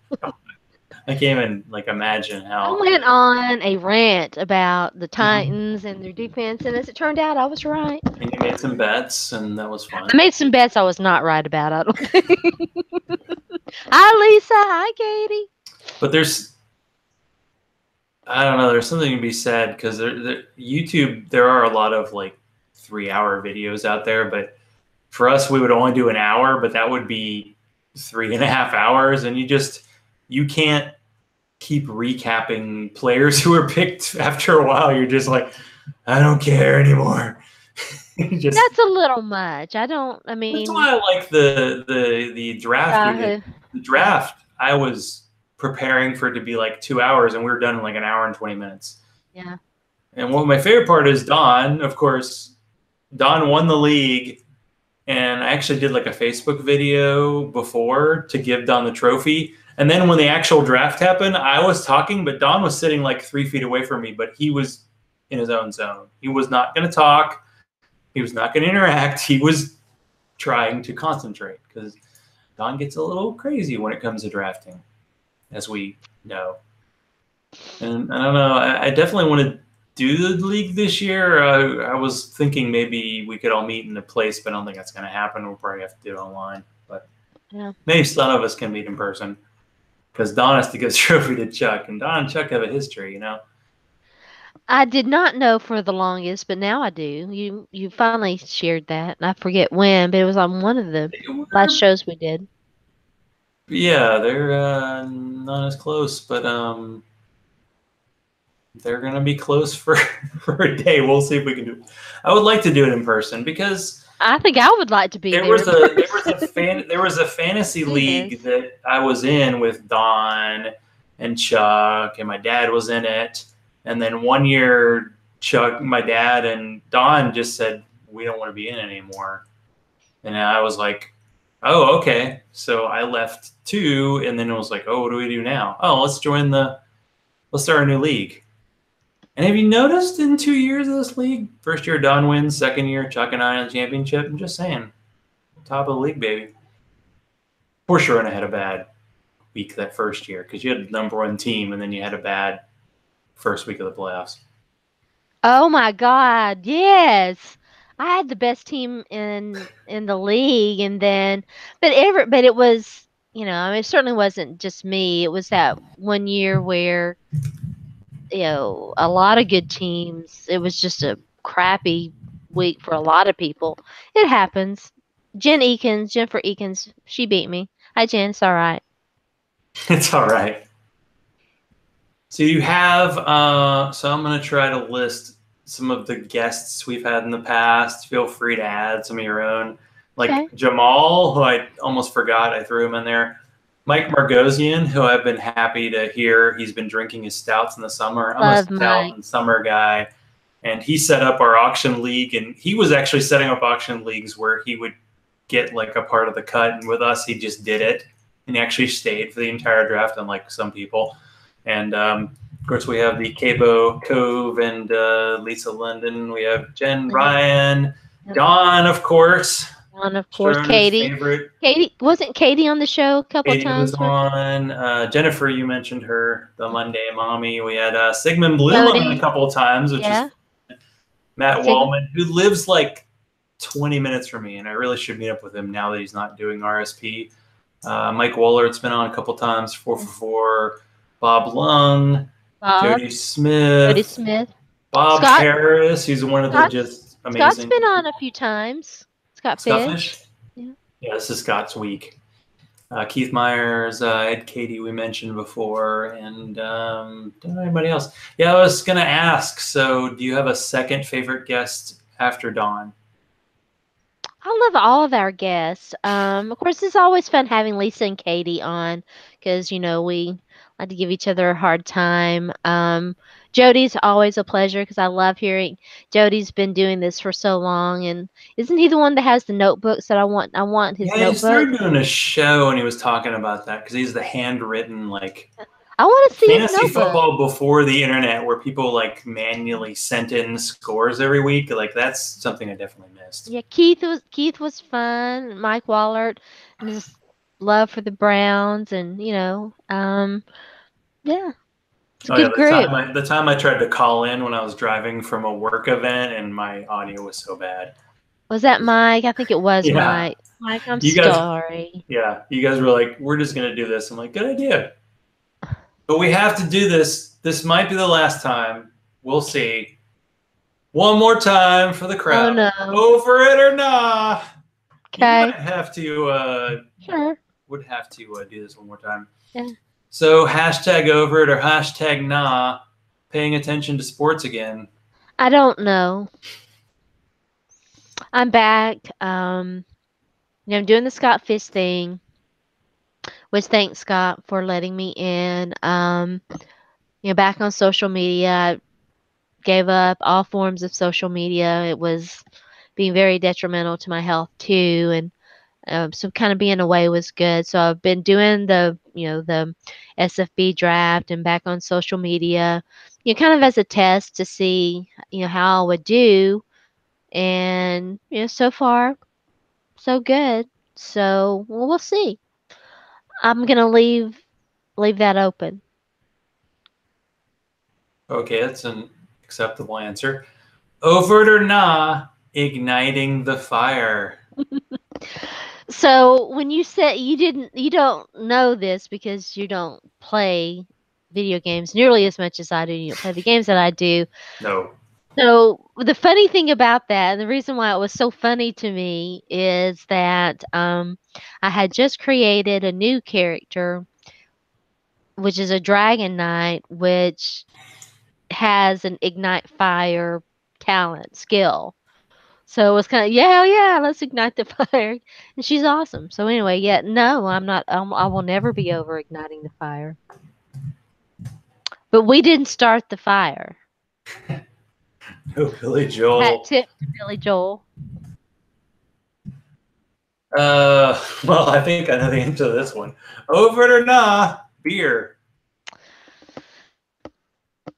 I can't even like imagine I how. went on a rant about the Mhm. Titans and their defense, and as it turned out, I was right. And you made some bets, and that was I fun. made some bets I was not right about, I don't think. Hi, Lisa. Hi, Katie. But I don't know, there's something to be said because YouTube, there are a lot of like 3 hour videos out there, but for us, we would only do an hour, but that would be 3.5 hours, and you can't keep recapping players who were picked after a while. You're just like, I don't care anymore. Just That's a little much. I that's mean, why I like the draft we did. Yahoo. The Yeah. draft, I was preparing for it to be like 2 hours, and we were done in like an hour and 20 minutes. Yeah. And what my favorite part is Don, of course, Don won the league. And I actually did like a Facebook video before to give Don the trophy. And then when the actual draft happened, I was talking, but Don was sitting like 3 feet away from me, but he was in his own zone. He was not going to talk. He was not going to interact. He was trying to concentrate because Don gets a little crazy when it comes to drafting, as we know. And I don't know. I definitely want to do the league this year. I was thinking maybe we could all meet in a place, but I don't think that's going to happen. We'll probably have to do it online. But Yeah. maybe some of us can meet in person because Don has to give the trophy to Chuck, and Don and Chuck have a history, you know. I did not know for the longest, but now I do. You finally shared that, and I forget when, but it was on one of the last shows we did. Yeah, they're not as close, but they're gonna be close for for a day. We'll see if we can do it. I would like to do it in person because I think I would like to be there there was in a person. there was a fantasy Yes. league that I was in with Don and Chuck, and my dad was in it. And then one year, Chuck, my dad, and Don just said we don't want to be in it anymore. And I was like, oh, okay. So I left too, and then it was like, oh, what do we do now? Oh, let's start a new league. And have you noticed in 2 years of this league, first year Don wins, second year Chuck and I in the championship? I'm just saying, top of the league, baby. For sure, and I had a bad week that first year because you had the number one team, and then you had a bad first week of the playoffs. Oh my God, yes. I had the best team in the league, and then but it was, I mean, it certainly wasn't just me. It was that one year where, a lot of good teams. It was just a crappy week for a lot of people. It happens. Jennifer Eakins, she beat me. Hi Jen, it's all right. It's all right. So you have, so I'm going to try to list some of the guests we've had in the past. Feel free to add some of your own. Okay. Like Jamal, who I almost forgot, I threw him in there. Mike Margosian, who I've been happy to hear. He's been drinking his stouts in the summer. I'm a Love stout Mike. and summer guy. And he set up our auction league. And he was actually setting up auction leagues where he would get like a part of the cut. And with us, he just did it. And he actually stayed for the entire draft, unlike some people. And of course, we have the Cabo Cove and Lisa London. We have Jen Ryan, Yep. Dawn, of course. And of course, Sharona's Katie. favorite. Wasn't Katie on the show a couple of Katie was times? on. Jennifer, you mentioned her, the Monday mommy. We had Sigmund Bloom on a couple of times, which is fun. Matt Wallman, who lives like 20 minutes from me, and I really should meet up with him now that he's not doing RSP. Mike Wollert's been on a couple times, 444. Bob Lung, Jody Smith, Bob Harris, who's one of the just amazing. Scott's been on a few times. Scott Fish. Yeah, this is Scott's week. Keith Myers, Ed Katie, we mentioned before, and don't know anybody else. Yeah, I was going to ask, so do you have a second favorite guest after Dawn? I love all of our guests. Of course, it's always fun having Lisa and Katie on because, we like to give each other a hard time. Jody's always a pleasure because I love hearing Jody's been doing this for so long. And isn't he the one that has the notebooks that I want? I want his notebook. Yeah, he started doing a show and he was talking about that because he's the handwritten, I want to see fantasy football before the internet where people manually sent in scores every week. That's something I definitely missed. Yeah, Keith was fun. Mike Wallert, and his love for the Browns, and Yeah, it's a Oh yeah, good group. the time I tried to call in when I was driving from a work event and my audio was so bad. Was that Mike? I think it was Yeah, Mike. Mike, I'm you guys. sorry. Yeah, you guys were like, we're just gonna do this. I'm like, good idea. But we have to do this. This might be the last time. We'll see. One more time for the Oh crowd. no. Over it or nah. You might Okay. have to Sure. would have to do this one more time. Yeah. So hashtag over it or hashtag nah. Paying attention to sports again. I don't know. I'm back. I'm doing the Scott Fish thing. Which thanks Scott for letting me in. Back on social media. I gave up all forms of social media. It was being very detrimental to my health too, and so kind of being away was good. So I've been doing the SFB draft and back on social media, kind of as a test to see, how I would do. And, so far, so good. So we'll see. I'm gonna leave that open. Okay, that's an acceptable answer. Over it or nah. Igniting the fire. So when you said you don't know this because you don't play video games nearly as much as I do. You don't play the games that I do. No. So the funny thing about that, and the reason why it was so funny to me, is that I had just created a new character, which is a dragon knight, which has an ignite fire talent skill. So it was kind of yeah, let's ignite the fire, and she's awesome. So anyway, yeah, no, I'm not. I will never be over igniting the fire. But we didn't start the fire. No, Billy Hat Joel. tip to Billy Joel. Well, I think I know the answer to this one. Over it or nah, beer.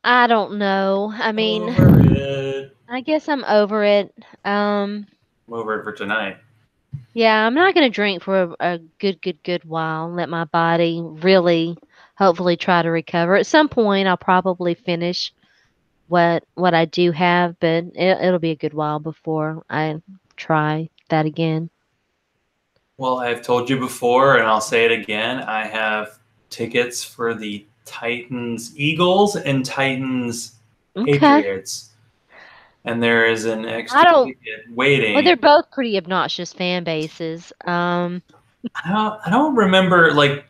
I don't know. I mean, Over it. I guess I'm over it. I'm over it for tonight. Yeah, I'm not gonna drink for a good while. Let my body really, hopefully, try to recover. At some point, I'll probably finish what I do have, but it'll be a good while before I try that again. Well, I've told you before, and I'll say it again. I have tickets for the Titans Eagles and Titans Okay. Patriots, and there is an I extra don't. ticket Well, they're waiting. both pretty obnoxious fan bases. I don't remember like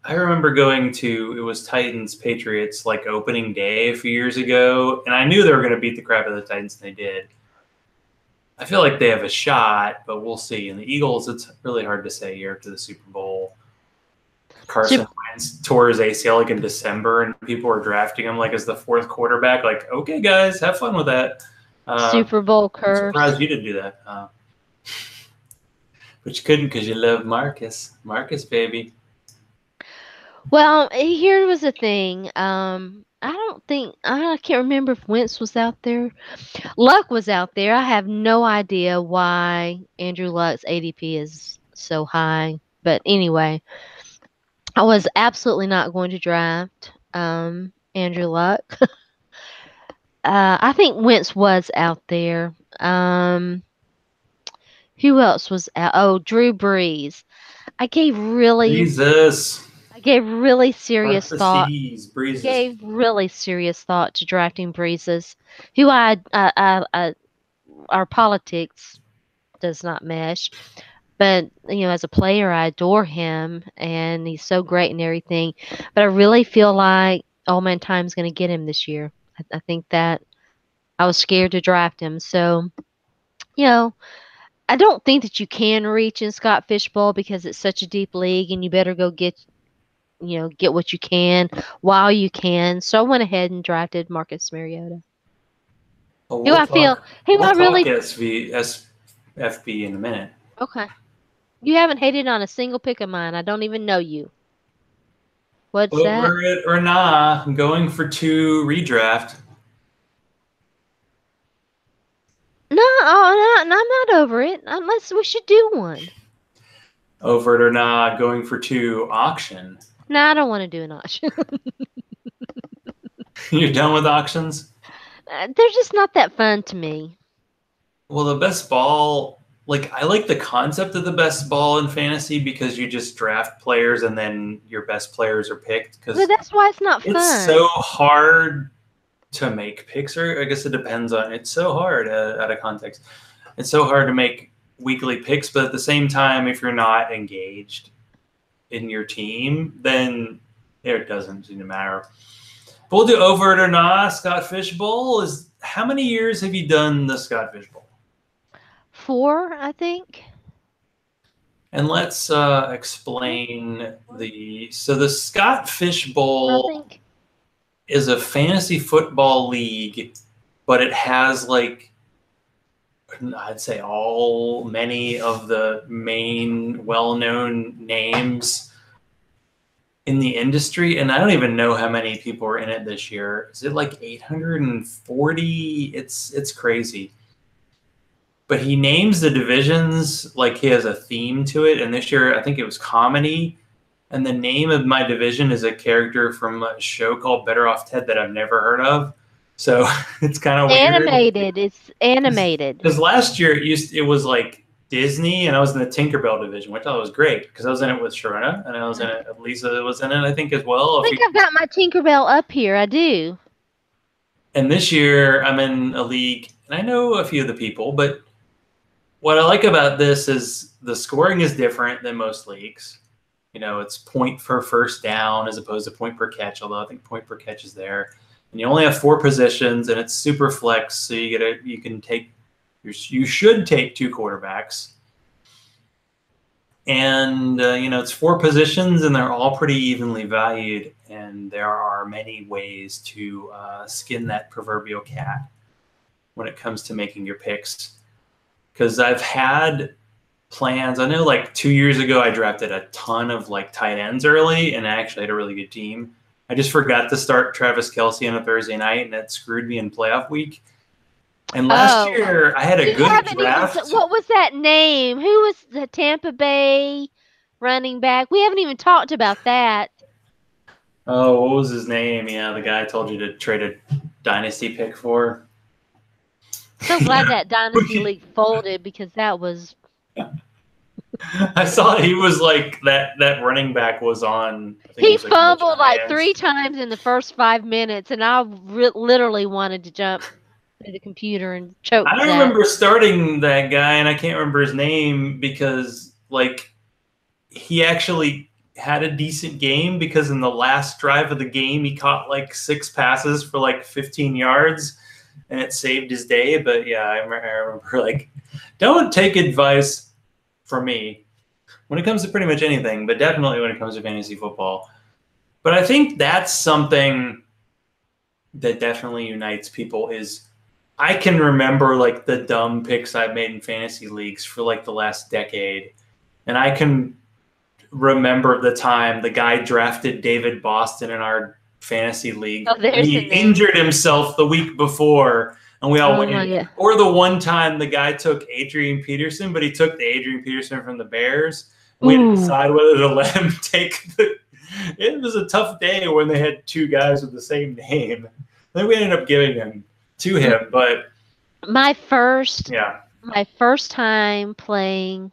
I remember going to it was Titans Patriots like opening day a few years ago, and I knew they were going to beat the crap out of the Titans, and they did. I feel like they have a shot, but we'll see. And the Eagles, it's really hard to say here after the Super Bowl. Carson Super, Wentz tore his ACL like in December, and people were drafting him like as the fourth quarterback. Like, okay, guys, have fun with that. Super Bowl I'm curse. surprised you didn't do that, but you couldn't because you love Marcus. Marcus, baby. Well, here was the thing. I can't remember if Wentz was out there. Luck was out there. I have no idea why Andrew Luck's ADP is so high. But anyway, I was absolutely not going to draft Andrew Luck. I think Wentz was out there. Who else was out? Oh, Drew Brees. I gave really, Jesus. I gave really serious Part the thought. seas, I breezes. gave really serious thought to drafting Breezes, who our politics does not mesh. But as a player, I adore him, and he's so great and everything. But I really feel like Old Man Time's going to get him this year. I think that I was scared to draft him. So, you know, I don't think that you can reach in Scott Fishbowl because it's such a deep league, and you better go get what you can while you can. So I went ahead and drafted Marcus Mariota. Oh, Who I feel, who We'll I talk really SFB in a minute. okay. You haven't hated on a single pick of mine. I don't even know you. What's that? Over it or nah, I'm going for 2 redraft. No, oh, no, I'm not over it. Unless we should do one. Over it or nah, going for 2 auction. No, I don't want to do an auction. You're done with auctions? They're just not that fun to me. Well, the best ball, like I like the concept of the best ball in fantasy because you just draft players and then your best players are picked But because that's why it's not it's so fun. hard to make picks, or I guess it depends on. It's so hard out of context. It's so hard to make weekly picks, but at the same time, if you're not engaged in your team, then it doesn't seem to matter. But we'll do over it or not. Scott Fish Bowl is how many years have you done the Scott Fish Bowl? 4, I think. And let's explain the Scott Fish I Bowl think. is a fantasy football league, but it has like I'd say many of the main well-known names in the industry, and I don't even know how many people are in it this year. Is it like 840? It's crazy. But he names the divisions like he has a theme to it, and this year I think it was comedy. And the name of my division is a character from a show called Better Off Ted that I've never heard of. So it's kind of weird. Animated. It's animated. Because last year it was like Disney, and I was in the Tinkerbell division, which I thought was great because I was in it with Sharona, and I was in it. Lisa was in it, I think, as well. I think I've got my Tinkerbell up here. I do. And this year I'm in a league, and I know a few of the people, but what I like about this is the scoring is different than most leagues. You know, it's point per first down as opposed to point per catch, although I think point per catch is there. And you only have 4 positions, and it's super flex, so you should take 2 quarterbacks. And it's 4 positions, and they're all pretty evenly valued. And there are many ways to skin that proverbial cat when it comes to making your picks. Because I've had plans. I know like 2 years ago, I drafted a ton of like tight ends early, and I actually had a really good team. I just forgot to start Travis Kelce on a Thursday night, and that screwed me in playoff week. And last year, I had a good draft. What was that name? Who was the Tampa Bay running back? We haven't even talked about that. Oh, what was his name? Yeah, the guy I told you to trade a dynasty pick for. So glad that dynasty league folded because that was. I saw he was like that running back was on. He fumbled like 3 times in the first 5 minutes, and I literally wanted to jump to the computer and choke. I remember starting that guy, and I can't remember his name because like he actually had a decent game because in the last drive of the game he caught like 6 passes for like 15 yards, and it saved his day. But yeah, I remember like, don't take advice from me when it comes to pretty much anything, but definitely when it comes to fantasy football. But I think that's something that definitely unites people is I can remember like the dumb picks I've made in fantasy leagues for like the last decade. And I can remember the time the guy drafted David Boston in our fantasy league. And he injured himself the week before, and we all went in. Or the one time the guy took Adrian Peterson, but he took the Adrian Peterson from the Bears. We had to decide whether to let him take the. It was a tough day when they had 2 guys with the same name. Then we ended up giving him to him, but my first time playing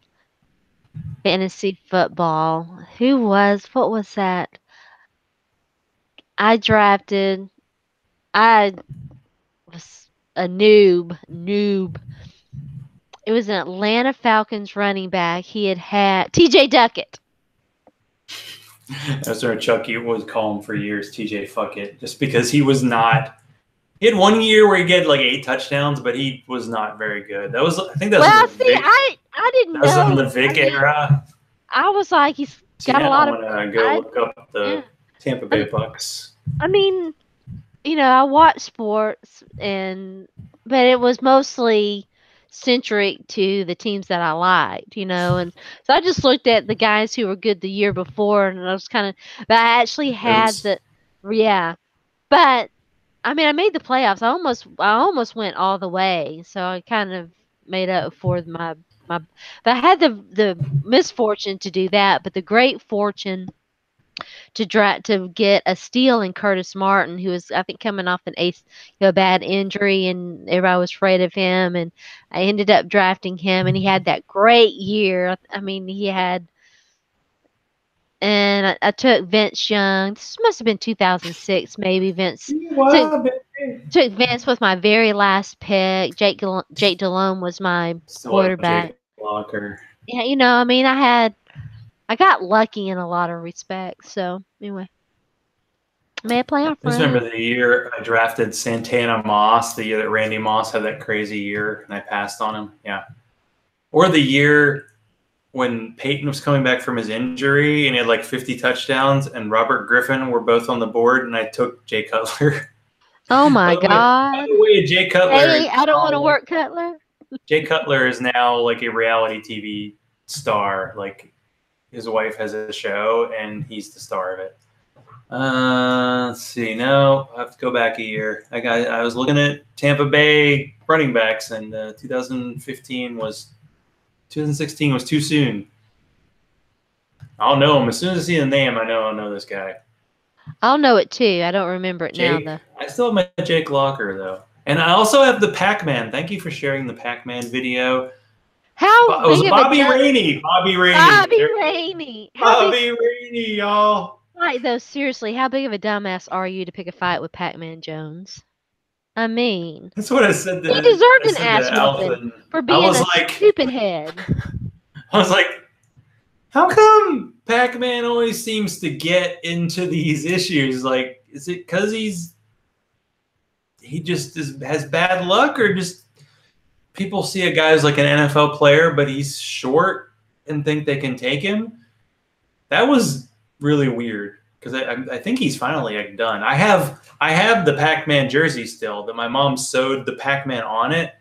fantasy football. What was that? I was a noob. It was an Atlanta Falcons running back. He had TJ Duckett. That's what Chucky would call him for years, TJ Fuckett, just because he was not. He had 1 year where he get like 8 touchdowns, but he was not very good. That was, I think that's. Well, see, I didn't know. That was in the Vic era. I was like, he's got a lot of. I'm gonna go look up the Tampa Bay Bucks. I mean, I watch sports, but it was mostly centric to the teams that I liked, and so I just looked at the guys who were good the year before, and I was but I actually had but I mean, I made the playoffs. I almost went all the way, so I kind of made up for my. But I had the misfortune to do that, but the great fortune to get a steal in Curtis Martin, who was, I think, coming off a bad injury, and everybody was afraid of him. And I ended up drafting him, and he had that great year. I mean, he had, and I took Vince Young. This must have been 2006, maybe. Took, Wow, baby. took Vince with my very last pick. Jake Delhomme was my Still have quarterback. Jake Locker. Yeah, I mean, I got lucky in a lot of respects. So anyway, may a playoff I just run. remember the year I drafted Santana Moss, the year that Randy Moss had that crazy year, and I passed on him. Yeah. Or the year when Peyton was coming back from his injury and he had like 50 touchdowns, and Robert Griffin were both on the board, and I took Jay Cutler. Oh my By God! the way, Jay Cutler. Hey, I don't want to work Cutler. Jay Cutler is now like a reality TV star. Like his wife has a show, and he's the star of it. Let's see. No, I have to go back a year. I was looking at Tampa Bay running backs, and 2016 was too soon. I'll know him as soon as I see the name. I know I'll know this guy. I'll know it too. I don't remember it Jake, now though. I still have my Jake Locker though, and I also have the Pac-Man. Thank you for sharing the Pac-Man video. How It was big of Bobby a Rainey. Bobby Rainey. Bobby Rainey. Bobby Rainey, y'all. Like though, seriously, how big of a dumbass are you to pick a fight with Pac-Man Jones? I mean, That's what I said. he deserved an ass whooping Alvin. for being a stupid head. I was like, how come Pac-Man always seems to get into these issues? Like, is it because he just has bad luck, or just people see a guy who's like an NFL player, but he's short and think they can take him? That was really weird, because I think he's finally like done. I have the Pac-Man jersey still that my mom sewed the Pac-Man on it,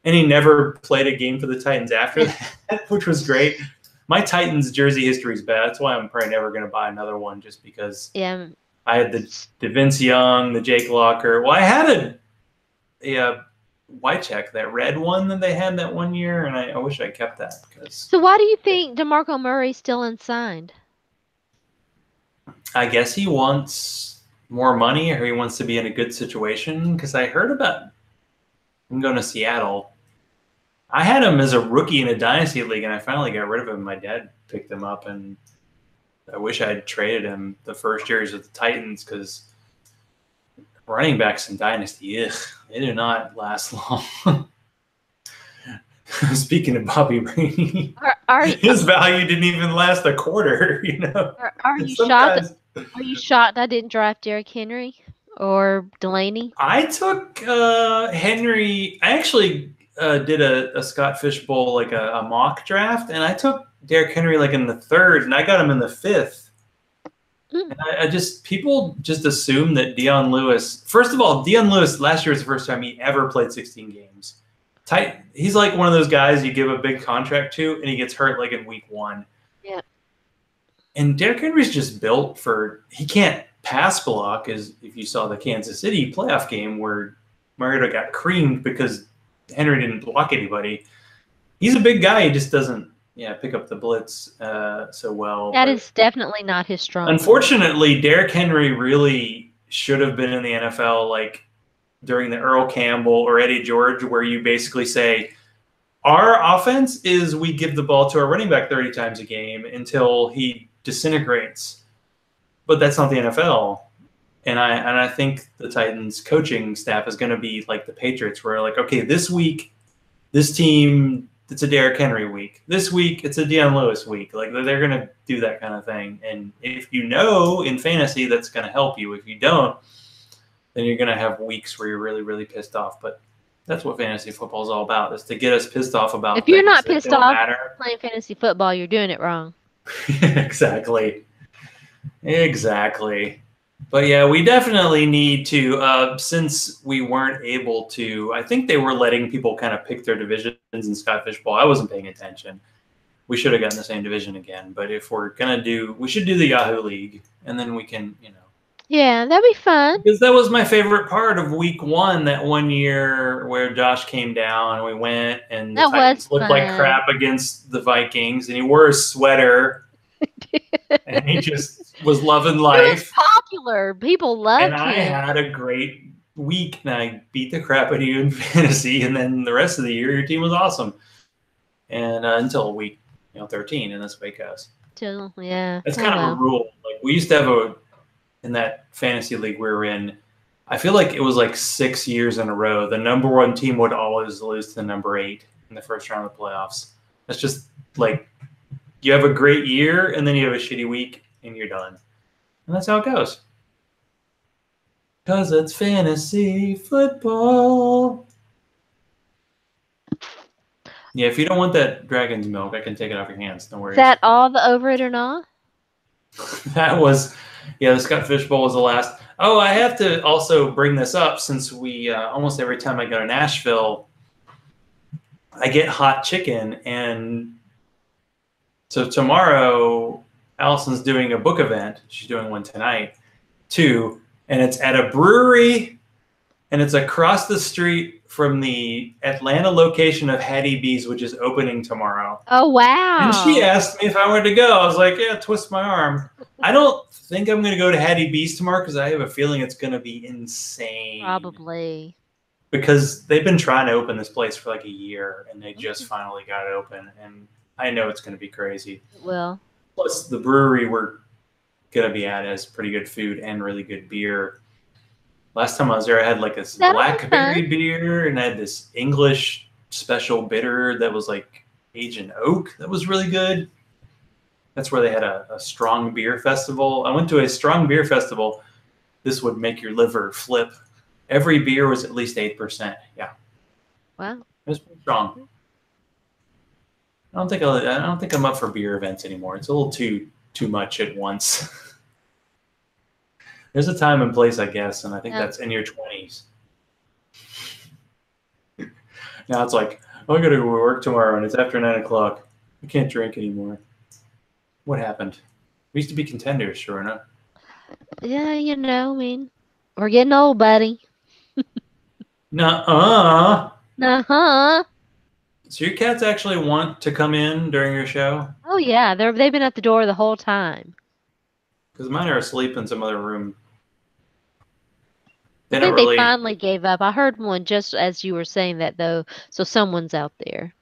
and he never played a game for the Titans after that, which was great. My Titans jersey history is bad. That's why I'm probably never going to buy another one, just because I had the Vince Young, the Jake Locker. Well, I had a White Check, that red one that they had that one year, and I wish I kept that. So why do you think DeMarco Murray's still unsigned? I guess he wants more money, or he wants to be in a good situation, because I heard about him going to Seattle. I had him as a rookie in a dynasty league, and I finally got rid of him. My dad picked him up, and I wish I had traded him the first years with the Titans, because running backs in dynasty, they do not last long. Speaking of Bobby Rainey, his value didn't even last a quarter. Are you shocked? Are you shocked I didn't draft Derrick Henry or Delaney? I took Henry. I actually did a Scott Fish Bowl, like a mock draft, and I took Derrick Henry like in the 3rd, and I got him in the 5th. And people just assume that Dion Lewis. First of all, Dion Lewis last year was the first time he ever played 16 games. He's like one of those guys you give a big contract to, and he gets hurt like in week 1. Yeah. And Derrick Henry's just built for. He can't pass block, as if you saw the Kansas City playoff game where Mariota got creamed because Henry didn't block anybody. He's a big guy. He just doesn't pick up the blitz so well. That is definitely not his strong. Unfortunately, Derrick Henry really should have been in the NFL like during the Earl Campbell or Eddie George, where you basically say, our offense is we give the ball to our running back 30 times a game until he disintegrates. But that's not the NFL. And I think the Titans coaching staff is going to be like the Patriots, where like, okay, this week, this team, it's a Derrick Henry week. This week, it's a Dion Lewis week. Like they're going to do that kind of thing. And if you know in fantasy, that's going to help you. If you don't, then you're going to have weeks where you're really, really pissed off. But that's what fantasy football is all about, is to get us pissed off about. If you're not pissed off playing fantasy football, you're doing it wrong. Exactly. But yeah, we definitely need to, since we weren't able to, I think they were letting people kind of pick their divisions in Scott Fish Bowl. I wasn't paying attention. We should have gotten the same division again. But if we're going to we should do the Yahoo League, and then we can, Yeah, that'd be fun. Because that was my favorite part of week 1, that one year where Josh came down and we went, and the Titans looked like crap against the Vikings, and he wore a sweater. And he just was loving He was life. popular. People And loved I him. had a great week, and I beat the crap out of you in fantasy. And then the rest of the year, your team was awesome. And until week 13, and that's the way it goes. Yeah. That's kind of a rule. Like we used to have in that fantasy league we were in, I feel like it was like 6 years in a row. The number 1 team would always lose to the number 8 in the first round of the playoffs. That's just like you have a great year, and then you have a shitty week, and you're done. And that's how it goes. Because it's fantasy football. Yeah, if you don't want that dragon's milk, I can take it off your hands. No worries. Is that all the over it or not? That was, the Scott Fish Bowl was the last. Oh, I have to also bring this up since we almost every time I go to Nashville, I get hot chicken. And so tomorrow, Allison's doing a book event. She's doing one tonight, too. And it's at a brewery, and it's across the street from the Atlanta location of Hattie B's, which is opening tomorrow. Oh, wow. And she asked me if I wanted to go. I was like, yeah, twist my arm. I don't think I'm going to go to Hattie B's tomorrow because I have a feeling it's going to be insane. Probably. Because they've been trying to open this place for like a year, and they just finally got it open. And I know it's going to be crazy. Well. Plus, the brewery we're going to be at has pretty good food and really good beer. Last time I was there, I had like this blackberry beer, and I had this English special bitter that was like aged in oak that was really good. That's where they had a strong beer festival. I went to a strong beer festival. This would make your liver flip. Every beer was at least 8%. Yeah. Wow. It was pretty strong. I don't think I'm up for beer events anymore. It's a little too much at once. There's a time and place, I guess, and I think that's in your 20s. Now it's like, oh, I got to go to work tomorrow, and it's after 9 o'clock. I can't drink anymore. What happened? We used to be contenders, Sharona. Yeah, I mean, we're getting old, buddy. Nuh-uh. Uh-huh. So your cats actually want to come in during your show? Oh, yeah. They've been at the door the whole time. Because mine are asleep in some other room. I think they finally gave up. I heard one just as you were saying that, though, so someone's out there.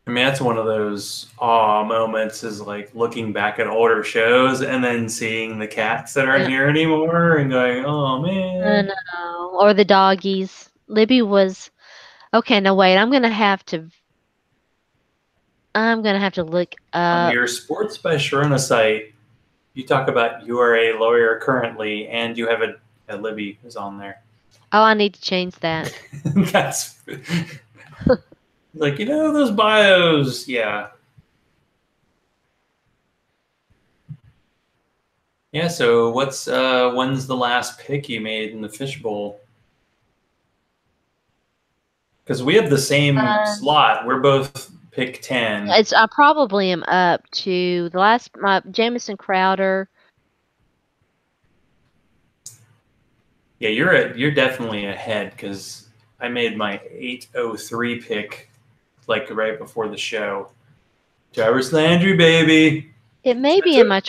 I mean, that's one of those awe moments is like looking back at older shows and then seeing the cats that aren't here anymore and going, oh, man. I know. Or the doggies. Libby was... Okay, now wait. I'm going to have to look up... On your Sports by Sharona site, you talk about you are a lawyer currently, and you have a Libby is on there. Oh, I need to change that. That's like, those bios. Yeah. Yeah, so when's the last pick you made in the fishbowl? Because we have the same slot. We're both pick 10. I probably am up to the last, Jamison Crowder. Yeah, you're definitely ahead because I made my 803 pick like right before the show. Jarvis Landry, baby. It may be in my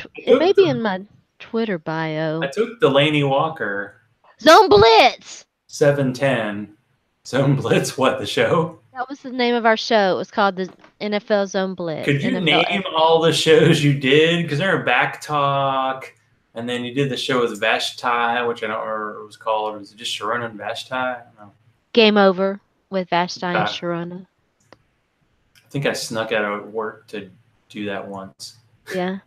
Twitter bio. I took Delaney Walker. Zone Blitz. 710. Zone Blitz. What, the show? That was the name of our show. It was called the NFL Zone Blitz. Could you name all the shows you did? Because there were Back Talk. And then you did the show with Vashti, which I don't remember what it was called. Was it just Sharona and Vashti? I don't know. Game Over with Vashti and Sharona. I think I snuck out of work to do that once. Yeah.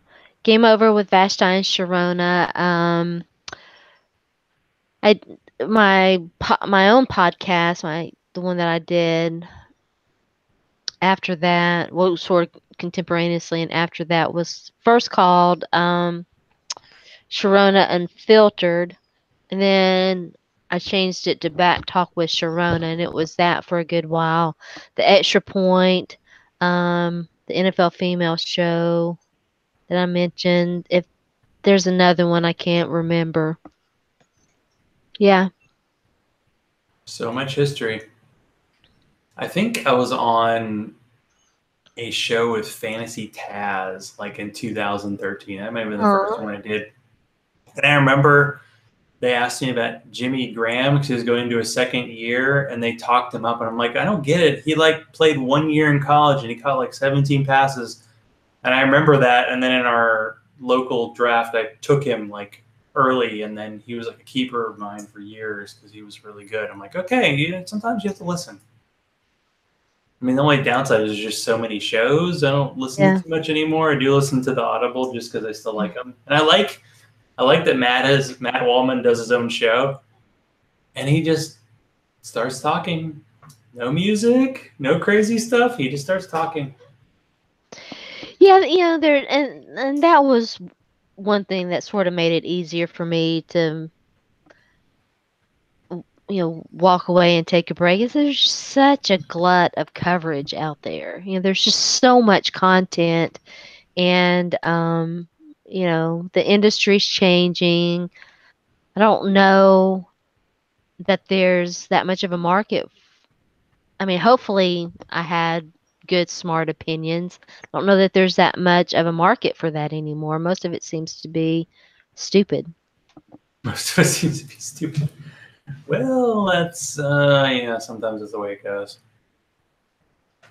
Game Over with Vashti and Sharona. My own podcast, the one that I did after that, well, sort of contemporaneously, and after that was first called Sharona Unfiltered, and then I changed it to Back Talk with Sharona, and it was that for a good while. The Extra Point, the NFL Female Show that I mentioned. If there's another one, I can't remember. Yeah. So much history. I think I was on a show with Fantasy Taz like in 2013. That might have been the first Huh? one I did. And I remember they asked me about Jimmy Graham because he was going into his second year, and they talked him up. And I'm like, I don't get it. He like played 1 year in college, and he caught like 17 passes. And I remember that. And then in our local draft, I took him like early, and then he was like a keeper of mine for years because he was really good. I'm like, okay, sometimes you have to listen. I mean, the only downside is just so many shows. I don't listen Yeah. too much anymore. I do listen to the Audible just because I still like them, and I like that Matt Wallman does his own show, and he just starts talking. No music, no crazy stuff. He just starts talking. Yeah, there and that was one thing that sort of made it easier for me to walk away and take a break is there's such a glut of coverage out there. There's just so much content and the industry's changing. I don't know that there's that much of a market. I mean, hopefully I had good, smart opinions. I don't know that there's that much of a market for that anymore. Most of it seems to be stupid. Most of it seems to be stupid. Well, that's sometimes that's the way it goes.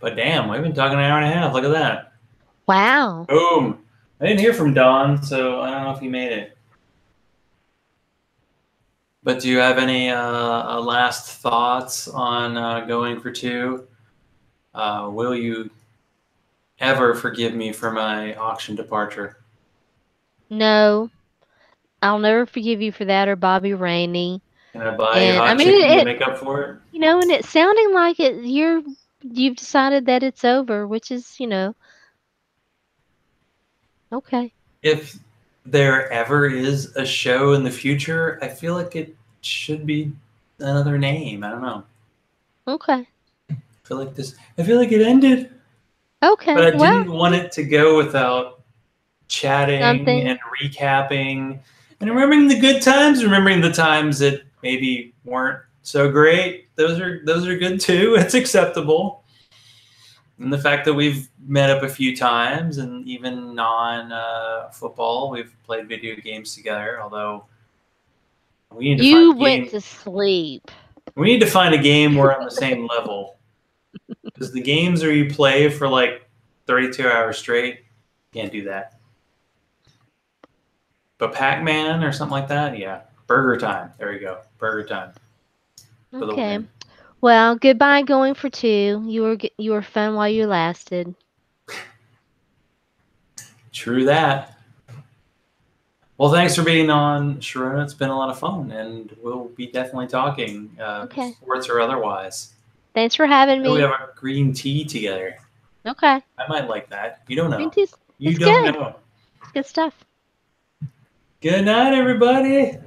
But damn, we've been talking an hour and a half. Look at that. Wow. Boom. I didn't hear from Don, so I don't know if he made it. But do you have any last thoughts on going for two? Will you ever forgive me for my auction departure? No, I'll never forgive you for that or Bobby Rainey. Can I buy you And I hot mean, chicken to make up for it? and it's sounding like you've decided that it's over, which is, okay. If there ever is a show in the future, I feel like it should be another name. I don't know. Okay. I feel like it ended, but Okay. I Well, didn't want it to go without chatting and something. recapping and remembering the good times, remembering the times that maybe weren't so great. Those are good too. It's acceptable. And the fact that we've met up a few times, and even non-football, we've played video games together. Although we need to find You a went game. to sleep. We need to find a game we're on the same level. Because the games where you play for like 32 hours straight, can't do that. But Pac-Man or something like that, yeah. Burger time. There you go. Burger time for the Okay. win. Well, goodbye going for two. You were fun while you lasted. True that. Well, thanks for being on, Sharona. It's been a lot of fun, and we'll be definitely talking, Okay. sports or otherwise. Thanks for having I know we me. have a green tea together. Okay. I might like that. You don't Green know. tea's You it's don't good. know. It's good stuff. Good night, everybody.